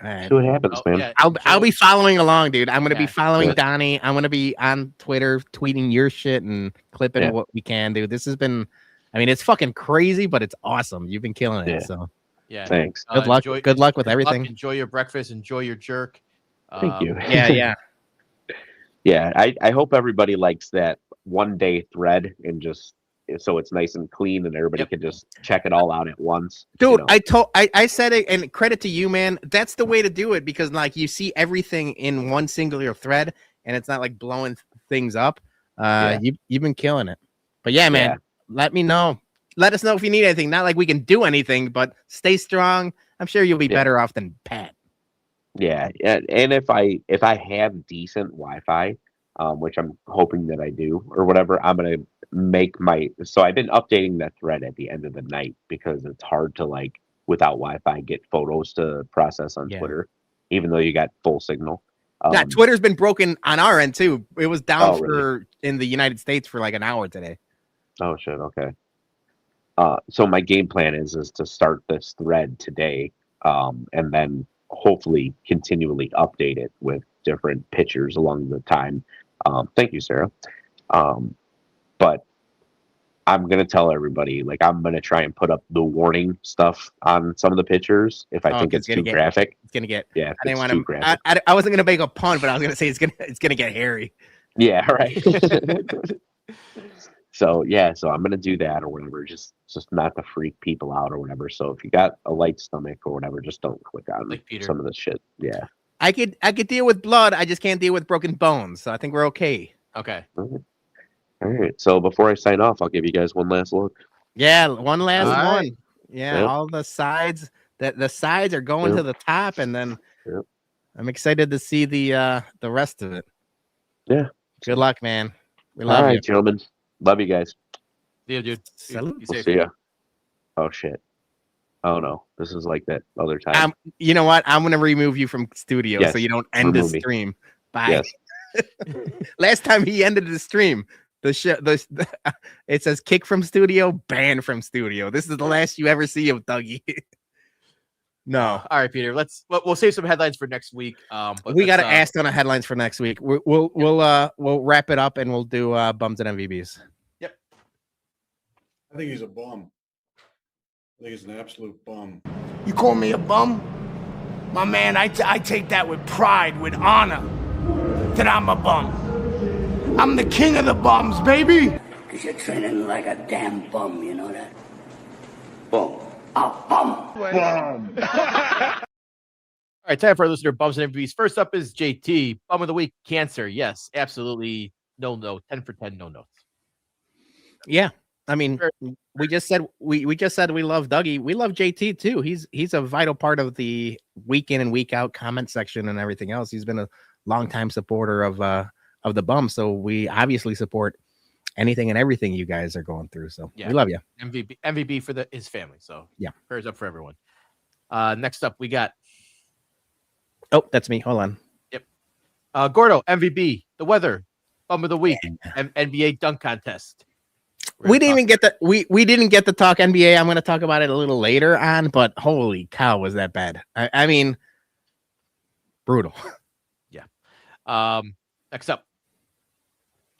see what happens, man. Yeah. I'll be following along, dude. I'm gonna be following Donnie. I'm gonna be on Twitter tweeting your shit and clipping what we can, dude. This has been, it's fucking crazy, but it's awesome. You've been killing it. So yeah, thanks. Good luck. Good luck with everything. Enjoy your breakfast. Enjoy your jerk. Thank you. Yeah. Yeah. I hope everybody likes that 1 day thread and just so it's nice and clean and everybody can just check it all out at once. Dude, I said it, and credit to you, man. That's the way to do it because you see everything in one singular thread and it's not blowing things up. You've been killing it. But yeah, man, let me know. Let us know if you need anything. Not we can do anything, but stay strong. I'm sure you'll be better off than Pat. Yeah. And if I have decent Wi-Fi, which I'm hoping that I do or whatever, I'm gonna make so I've been updating that thread at the end of the night because it's hard to without Wi-Fi get photos to process on Twitter, even though you got full signal. Twitter's been broken on our end too. It was down really? in the United States for an hour today. Oh shit. Okay. So my game plan is to start this thread today, and then hopefully continually update it with different pictures along the time. Thank you, Sarah. But I'm going to tell everybody, I'm going to try and put up the warning stuff on some of the pictures if I think it's too graphic. It's going to get, I didn't want to, I wasn't going to make a pun, but I was going to say it's going to get hairy. Yeah, right. So I'm going to do that or whatever, just not to freak people out or whatever. So if you got a light stomach or whatever, just don't click on some of the shit. Yeah. I could deal with blood. I just can't deal with broken bones. So I think we're okay. Okay. All right. So before I sign off, I'll give you guys one last look. Yeah, one last one. Right. Yeah, all the sides. The sides are going to the top, and then I'm excited to see the rest of it. Yeah. Good luck, man. We love you. All right, gentlemen. Love you guys. See you, dude. Salute. Be We'll safe. see ya. Oh shit. Oh no, this is like that other time. You know what? I'm gonna remove you from studio Yes, so you don't end the remove me. stream. Bye. Yes. Last time he ended the stream, it says kick from studio, ban from studio. This is the last you ever see of Dougie. No. All right, Peter. We'll save some headlines for next week. But We got to ask on the headlines for next week. We'll wrap it up and we'll do bums and MVBs. Yep. I think he's a bum. I think he's an absolute bum. You call me a bum? My man, I take that with pride, with honor, that I'm a bum. I'm the king of the bums, baby. Because you're training like a damn bum, you know that? Bum. A bum. Bum. All right, time for our listener bums and MVPs. First up is JT. Bum of the week, cancer. Yes, absolutely. No, 10 for 10, no notes. Yeah. I mean, we just said we love Dougie. We love JT too. He's a vital part of the week in and week out comment section and everything else. He's been a longtime supporter of the bum. So we obviously support anything and everything you guys are going through. So we love you. MVP for his family. So yeah, prayers up for everyone. Next up, we got. Oh, that's me. Hold on. Yep. Gordo, MVP, the weather, bum of the week, NBA dunk contest. We didn't even get we didn't get to talk NBA. I'm going to talk about it a little later on, but holy cow, was that bad? I mean, brutal. Yeah. Next up,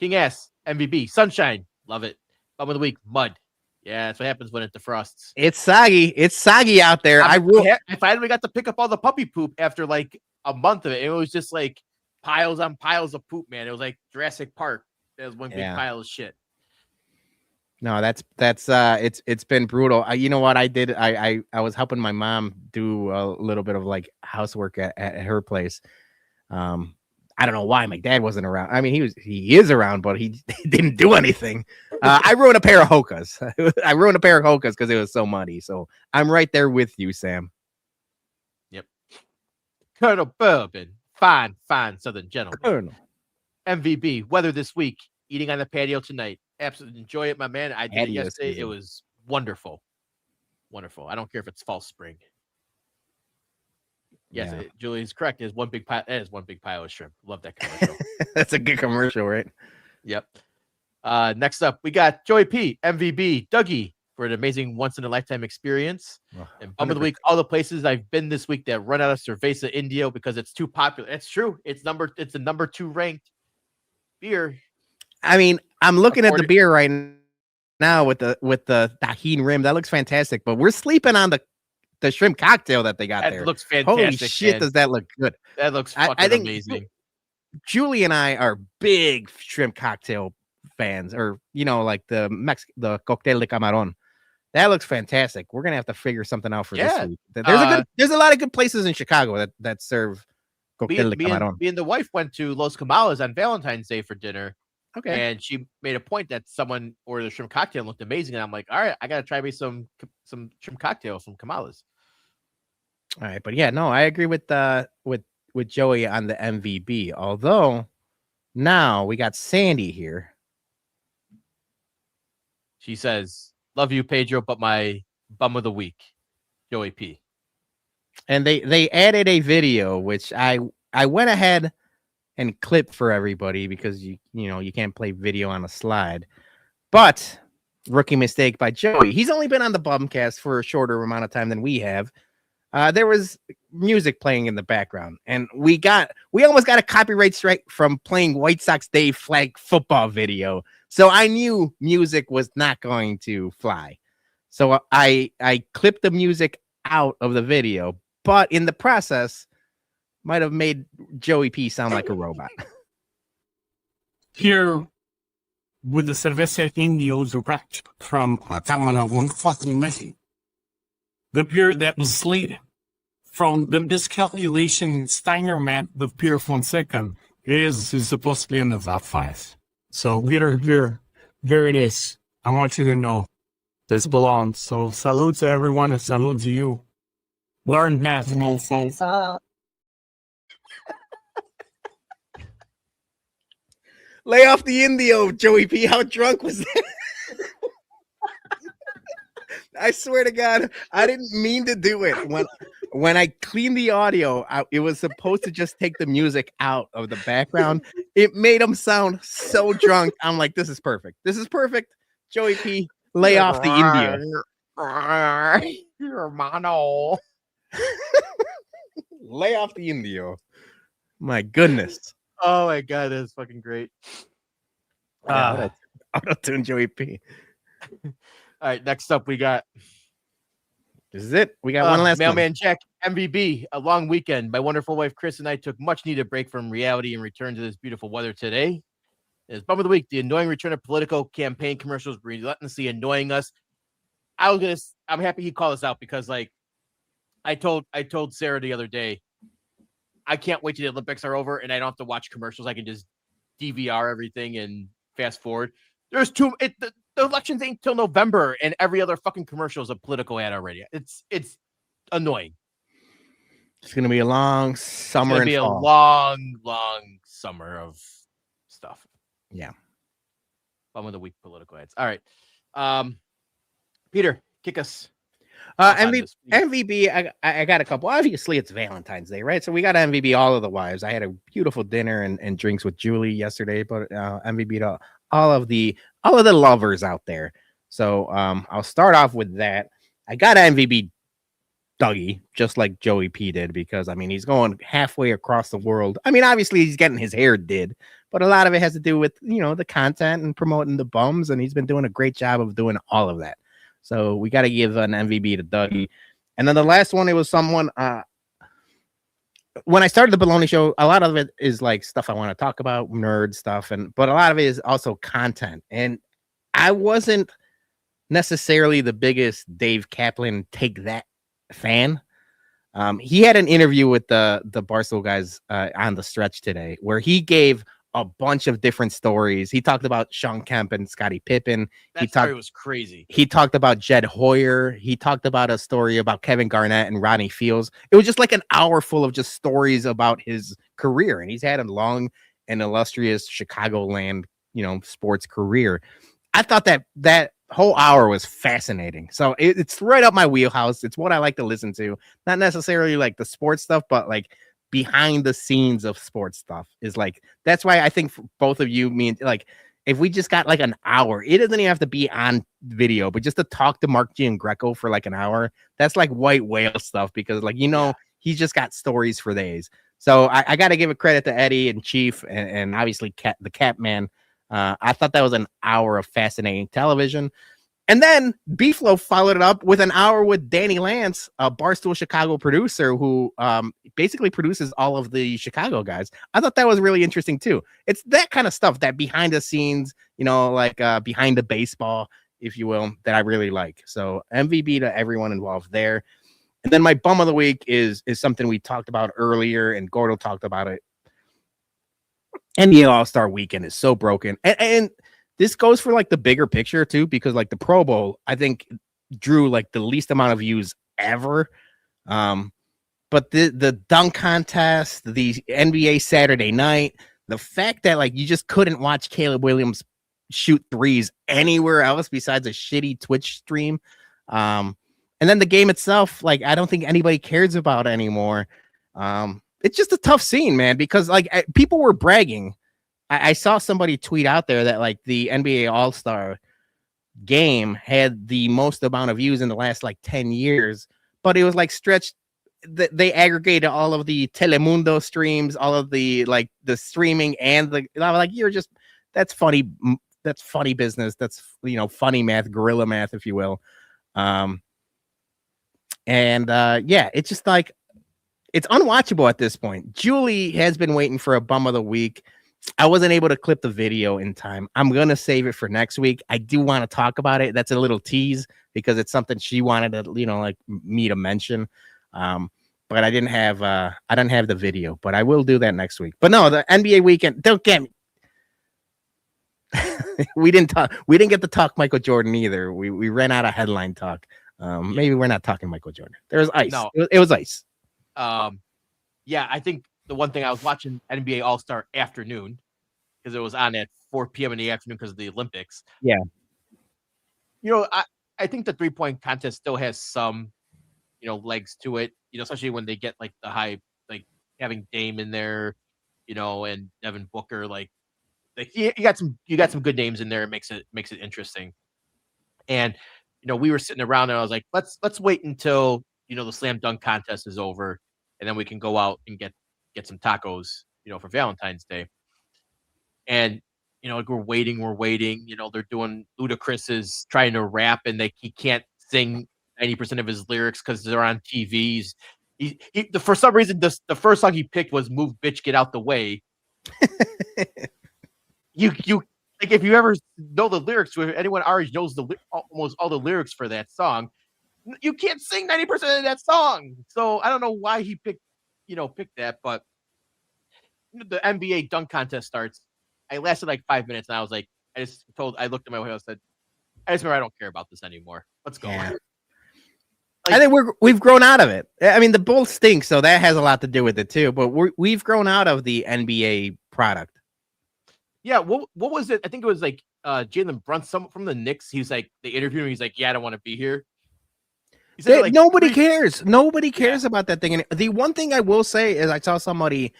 King Ass MVP Sunshine, love it. Bum of the week, mud. Yeah, that's what happens when it defrosts. It's soggy. It's soggy out there. I finally got to pick up all the puppy poop after like a month of it. It was just like piles on piles of poop, man. It was like Jurassic Park. It was one big pile of shit. No, it's been brutal. You know what I did? I was helping my mom do a little bit of like housework at her place. I don't know why my dad wasn't around. I mean, he is around, but he didn't do anything. I ruined a pair of Hokas. I ruined a pair of Hokas because it was so muddy. So I'm right there with you, Sam. Yep. Colonel Bourbon, fine Southern gentleman. Colonel. MVP, weather this week, eating on the patio tonight. Absolutely enjoy it, my man. I did it yesterday. Season. It was wonderful. Wonderful. I don't care if it's fall spring. Yes, Julie's correct. It is one big pile. That is one big pile of shrimp. Love that commercial. That's a good commercial, right? Yep. Next up, we got Joey P, MVB, Dougie for an amazing once in a lifetime experience. And bum of the week, all the places I've been this week that run out of Cerveza Indio because it's too popular. It's true. It's the number 2 ranked beer. I mean, I'm looking at the beer right now with the tahini rim. That looks fantastic. But we're sleeping on the shrimp cocktail that they got there. That looks fantastic. Holy shit, man. Does that look good? That looks fucking amazing. Julie and I are big shrimp cocktail fans, or like the cocktail de camarón. That looks fantastic. We're gonna have to figure something out for this week. There's a lot of good places in Chicago that serve cocktail de camarón. Me and the wife went to Los Camales on Valentine's Day for dinner. Okay. And she made a point that someone ordered a shrimp cocktail and looked amazing. And I'm like, all right, I got to try me some shrimp cocktail from Kamala's. All right. But yeah, no, I agree with Joey on the MVB. Although now we got Sandy here. She says, love you, Pedro, but my bum of the week, Joey P. And they added a video, which I went ahead and clip for everybody because you can't play video on a slide. But rookie mistake by Joey. He's only been on the BumCast for a shorter amount of time than we have. There was music playing in the background, and we almost got a copyright strike from playing White Sox Day flag football video. So I knew music was not going to fly. So I clipped the music out of the video, but in the process might have made Joey P sound like a robot. Here with the Cerveza Indio direct from one fucking Messi. The beer that was slated from the miscalculation Steiner map, the beer Fonseca is supposed to be in the top 5. So here it is. I want you to know this belongs. So salute to everyone and salute to you. Learn math. Lay off the Indio, Joey P. How drunk was that? I swear to God, I didn't mean to do it. When I cleaned the audio, it was supposed to just take the music out of the background. It made him sound so drunk. I'm like, this is perfect. This is perfect. Joey P, lay off the Indio. Hermano. Lay off the Indio. My goodness. Oh my God, that's fucking great. Auto-tune Joey P. All right, next up we got This is it. We got one last Mailman one. Jack, MVB, a long weekend. My wonderful wife Chris and I took much needed break from reality and returned to this beautiful weather today. It's Bum of the Week, the annoying return of political campaign commercials relentlessly annoying us. I'm happy he called us out because like I told Sarah the other day, I can't wait till the Olympics are over and I don't have to watch commercials. I can just DVR everything and fast forward. There's the elections ain't till November and every other fucking commercial is a political ad already. It's annoying. It's gonna be a long summer. It's gonna be a long summer of stuff. Yeah. Bum of the Week political ads. All right. Peter, kick us. MVB, I got a couple. Obviously, it's Valentine's Day, right? So we got MVB all of the wives. I had a beautiful dinner and drinks with Julie yesterday, but MVB to all of the lovers out there. So I'll start off with that. I got MVB Dougie, just like Joey P did, because I mean he's going halfway across the world. I mean, obviously he's getting his hair did, but a lot of it has to do with the content and promoting the bums, and he's been doing a great job of doing all of that. So we got to give an MVB to Dougie. And then the last one, it was someone, when I started the Bologna show, a lot of it is like stuff I want to talk about, nerd stuff. But a lot of it is also content. And I wasn't necessarily the biggest Dave Kaplan take that fan. He had an interview with the Barstool guys on the stretch today where he gave a bunch of different stories. He talked about Sean Kemp and Scottie Pippen. That story was crazy. He talked about Jed Hoyer. He talked about a story about Kevin Garnett and Ronnie Fields. It was just like an hour full of just stories about his career. And he's had a long and illustrious Chicagoland, sports career. I thought that whole hour was fascinating. So it's right up my wheelhouse. It's what I like to listen to. Not necessarily like the sports stuff, but like behind the scenes of sports stuff is like, that's why I think for both of you, like, if we just got like an hour, it doesn't even have to be on video, but just to talk to Mark Giangreco for like an hour, that's like white whale stuff because like, he's just got stories for days. So I got to give a credit to Eddie and Chief and obviously the Cap Man. I thought that was an hour of fascinating television. And then Beeflo followed it up with an hour with Danny Lance, a Barstool Chicago producer who basically produces all of the Chicago guys. I thought that was really interesting too. It's that kind of stuff, that behind the scenes, like behind the baseball, if you will, that I really like. So MVB to everyone involved there. And then my bum of the week is something we talked about earlier, and Gordo talked about it. NBA All-Star Weekend is so broken. And this goes for like the bigger picture too, because like the Pro Bowl, I think drew like the least amount of views ever. But the dunk contest, the NBA Saturday night, the fact that like you just couldn't watch Caleb Williams shoot threes anywhere else besides a shitty Twitch stream. And then the game itself, like I don't think anybody cares about anymore. It's just a tough scene, man, because like people were bragging. I saw somebody tweet out there that like the NBA All-Star game had the most amount of views in the last like 10 years, but it was like stretched. They aggregated all of the Telemundo streams, all of the like the streaming and like that's funny. That's funny business. That's funny math, guerrilla math, if you will. It's just like it's unwatchable at this point. Julie has been waiting for a bum of the week. I wasn't able to clip the video in time. I'm going to save it for next week. I do want to talk about it. That's a little tease because it's something she wanted to, like me to mention. But I didn't have the video, but I will do that next week. But no, the NBA weekend, don't get me. We didn't get to talk Michael Jordan either. We ran out of headline talk. Maybe we're not talking Michael Jordan. There's ice. No. It was ice. I think the one thing I was watching NBA All-Star Afternoon because it was on at 4 p.m. in the afternoon because of the Olympics. Yeah. I think the 3-point contest still has some, legs to it. Especially when they get like the high, like having Dame in there, and Devin Booker. Like you got some good names in there. It makes it interesting. And we were sitting around and I was like, let's wait until the slam dunk contest is over, and then we can go out and get some tacos, for Valentine's Day. And like we're waiting. They're doing Ludacris is trying to rap, and he can't sing 90% of his lyrics because they're on TVs. For some reason, the first song he picked was "Move, Bitch, Get Out the Way." you like if you ever know the lyrics to it, anyone already knows almost all the lyrics for that song. You can't sing 90% of that song, so I don't know why he picked that. But the NBA dunk contest starts. I lasted like 5 minutes, and I was like, I looked at my wife, I said, I don't care about this anymore. Let's go. Yeah. I think we've grown out of it. I mean, the Bulls stink, so that has a lot to do with it too. But we've grown out of the NBA product. Yeah, what was it? I think it was like Jalen Brunson from the Knicks. He's like, they interviewed him. He's like, yeah, I don't want to be here. Nobody cares. Nobody cares about that thing. And the one thing I will say is I saw somebody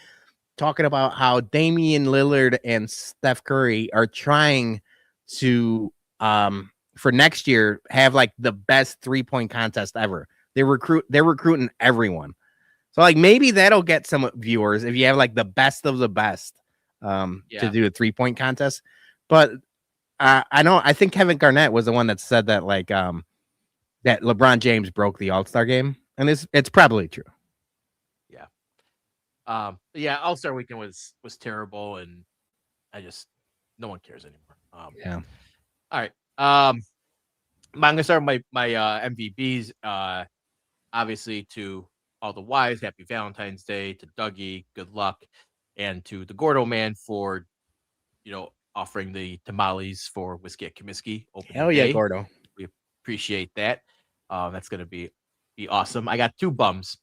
talking about how Damian Lillard and Steph Curry are trying to for next year have like the best 3-point contest ever. They're recruiting everyone. So like maybe that'll get some viewers if you have like the best of the best to do a 3-point contest. But I think Kevin Garnett was the one that said that like that LeBron James broke the All-Star game, and it's probably true. Yeah. All-Star weekend was terrible, and no one cares anymore. Yeah. All right. I'm gonna start my MVBs. Obviously to all the wives, happy Valentine's Day. To Dougie, good luck, and to the Gordo man for offering the tamales for Whiskey at Comiskey. Hell yeah, Gordo. We appreciate that. That's gonna be awesome. I got 2 bums.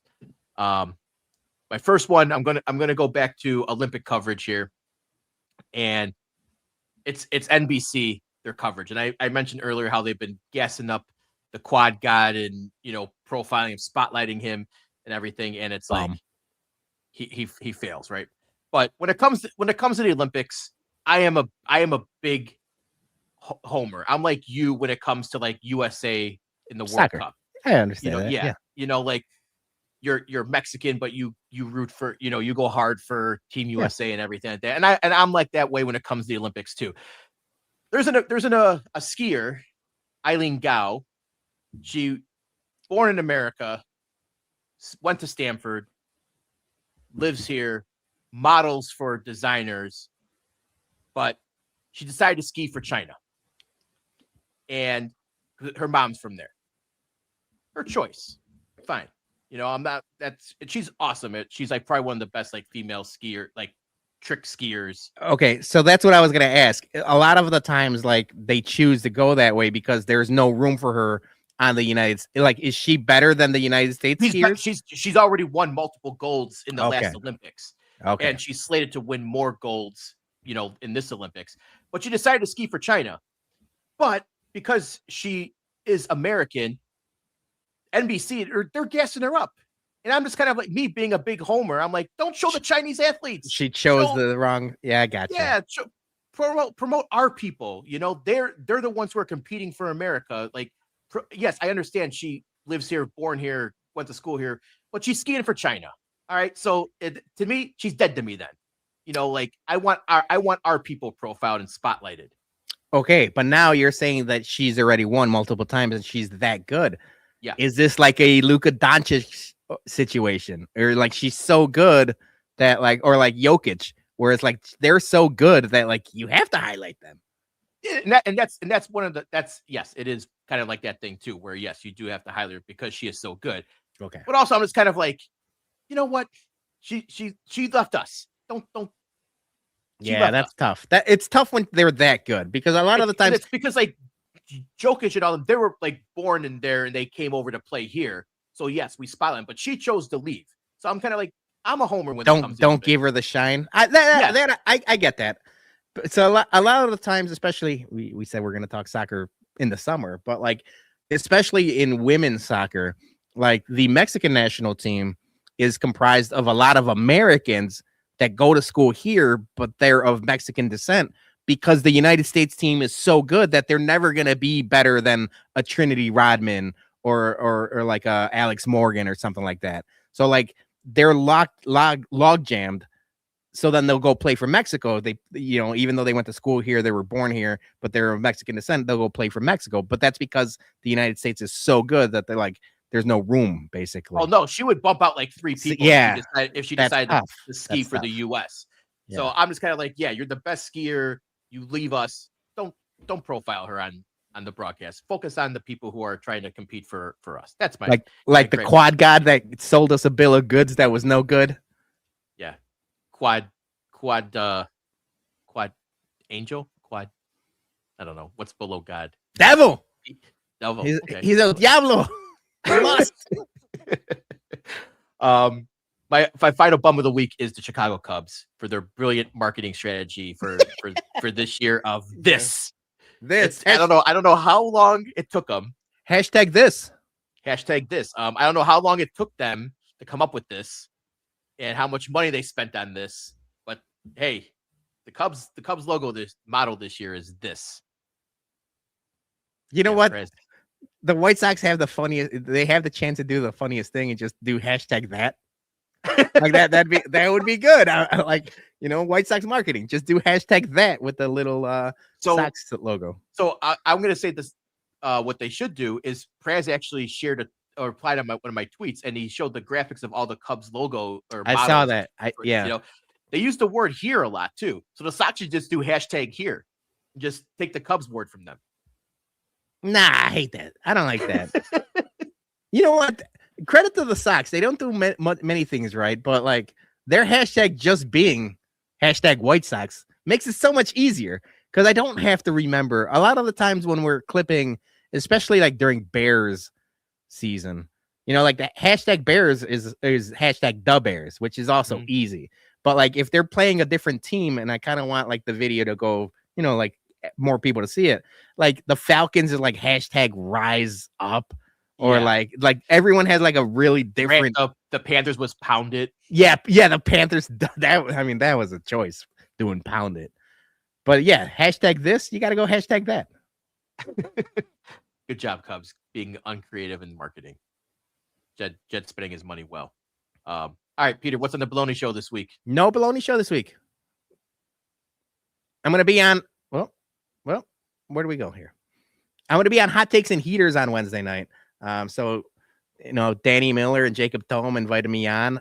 My first one, I'm gonna go back to Olympic coverage here, and it's NBC, their coverage. And I mentioned earlier how they've been gassing up the quad god and profiling him, spotlighting him and everything. And it's like he fails, right? But when it comes to the Olympics, I am a big homer. I'm like you when it comes to like USA in the Soccer. World Cup. I understand that. Yeah. Like you're Mexican, but you root for, you go hard for Team USA and everything like that. And I'm like that way when it comes to the Olympics too. There's a skier, Eileen Gao. She born in America, went to Stanford, lives here, models for designers, but she decided to ski for China. And her mom's from there. Her choice. Fine. She's awesome. She's like probably one of the best like female skier, like trick skiers. Okay, so that's what I was gonna ask. A lot of the times, like they choose to go that way because there's no room for her on the United States. Like, is she better than the United States skiers? She's already won multiple golds in the last Olympics. Okay, and she's slated to win more golds, in this Olympics. But she decided to ski for China. But because she is American, NBC, they're gassing her up. And I'm just kind of like, me being a big homer, I'm like, don't show the Chinese athletes. She chose the wrong. Yeah, I got you. Yeah, promote our people. They're the ones who are competing for America. Like, yes, I understand she lives here, born here, went to school here, but she's skiing for China. All right, so to me, she's dead to me. Then, like I want our people profiled and spotlighted. Okay, but now you're saying that she's already won multiple times and she's that good. Yeah, is this like a Luka Doncic situation, or like she's so good that like, or like Jokic, where it's like they're so good that like you have to highlight them? And that's one of the yes, it is kind of like that thing too, where yes, you do have to highlight her because she is so good. Okay, but also I'm just kind of like, you know what, she left us. Don't. Yeah, that's tough. It's tough when they're that good because a lot of the times it's because like Jokic and all them, they were like born in there and they came over to play here. So yes, we spotlight them, but she chose to leave. So I'm kind of like, I'm a homer when don't give her the shine. I get that. So a lot of the times, especially we said we're going to talk soccer in the summer, but like especially in women's soccer, like the Mexican national team is comprised of a lot of Americans that go to school here, but they're of Mexican descent because the United States team is so good that they're never going to be better than a Trinity Rodman or like a Alex Morgan or something like that. So like they're log jammed. So then they'll go play for Mexico. They, even though they went to school here, they were born here, but they're of Mexican descent, they'll go play for Mexico. But that's because the United States is so good that they're like, there's no room, basically. Oh no, she would bump out like 3 people. Yeah, if she decided to ski That's for tough. the U.S. Yeah. So I'm just kind of like, yeah, you're the best skier. You leave us. Don't profile her on the broadcast. Focus on the people who are trying to compete for us. That's my like the quad god that sold us a bill of goods that was no good. Yeah, quad angel, quad. I don't know what's below God. Devil. Okay. He's a diablo. My final bum of the week is the Chicago Cubs for their brilliant marketing strategy for this year of this. I don't know how long it took them. Hashtag this. I don't know how long it took them to come up with this and how much money they spent on this. But hey, the Cubs logo, this model this year is this. You know what? Crazy. The White Sox have they have the chance to do the funniest thing and just do hashtag that. Like that would be good. I like, White Sox marketing, just do hashtag that with the little Sox logo. So I'm going to say this, what they should do is Praz actually shared or replied on one of my tweets, and he showed the graphics of all the Cubs logo. I saw that. They use the word here a lot too. So the Sox should just do hashtag here. Just take the Cubs word from them. Nah, I hate that. I don't like that. You know what? Credit to the Sox. They don't do many things right, but like their hashtag just being hashtag White Sox makes it so much easier because I don't have to remember. A lot of the times when we're clipping, especially like during Bears season, like the hashtag Bears is hashtag the Bears, which is also easy. But like if they're playing a different team and I kind of want like the video to go, like more people to see it, like the Falcons is like hashtag rise up, or like everyone has like a really different. The Panthers was pound it. Yeah, the Panthers. That was a choice doing pound it, but yeah, hashtag this. You got to go hashtag that. Good job, Cubs, being uncreative in marketing. Jed spending his money well. All right, Peter, what's on the Bologna show this week? No Bologna show this week. I'm gonna be on. Well, where do we go here? I'm going to be on Hot Takes and Heaters on Wednesday night. So, Danny Miller and Jacob Thome invited me on.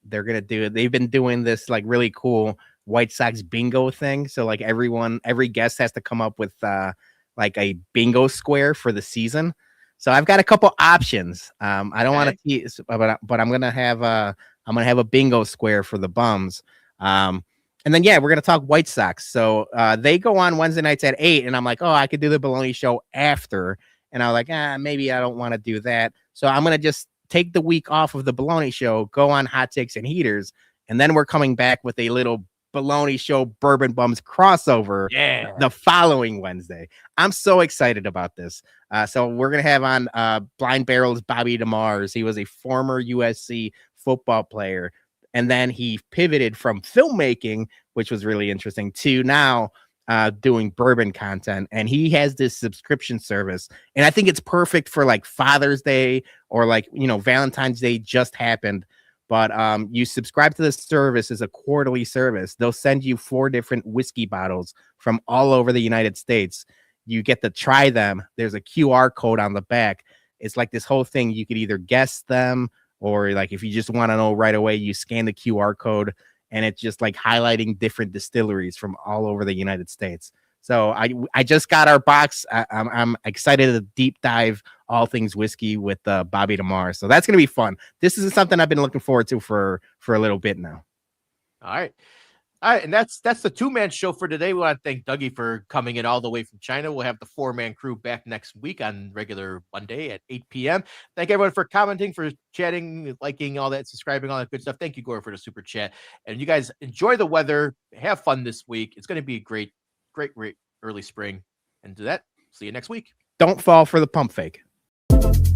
They're going to do it. They've been doing this like really cool White Sox bingo thing. So like every guest has to come up with like a bingo square for the season. So I've got a couple options. I don't want to tease, but I'm going to have a bingo square for the bums. And then, we're going to talk White Sox. So they go on Wednesday nights at 8. And I'm like, I could do the Bologna show after. And I was like, maybe I don't want to do that. So I'm going to just take the week off of the Bologna show, go on Hot Takes and Heaters. And then we're coming back with a little Bologna show Bourbon Bums crossover the following Wednesday. I'm so excited about this. So we're going to have on Blind Barrel's Bobby DeMars. He was a former USC football player. And then he pivoted from filmmaking, which was really interesting, to now doing bourbon content. And he has this subscription service. And I think it's perfect for like Father's Day or like, Valentine's Day just happened. But you subscribe to this service as a quarterly service. They'll send you 4 different whiskey bottles from all over the United States. You get to try them. There's a QR code on the back. It's like this whole thing. You could either guess them, or like if you just want to know right away, you scan the QR code and it's just like highlighting different distilleries from all over the United States. So I just got our box. I'm excited to deep dive all things whiskey with Bobby DeMars. So that's going to be fun. This is something I've been looking forward to for a little bit now. All right. And that's the 2-man show for today. We want to thank Dougie for coming in all the way from China. We'll have the 4-man crew back next week on regular Monday at 8 p.m. Thank everyone for commenting, for chatting, liking, all that, subscribing, all that good stuff. Thank you, Gore, for the super chat. And you guys enjoy the weather. Have fun this week. It's going to be a great early spring. And to that, see you next week. Don't fall for the pump fake. Bye.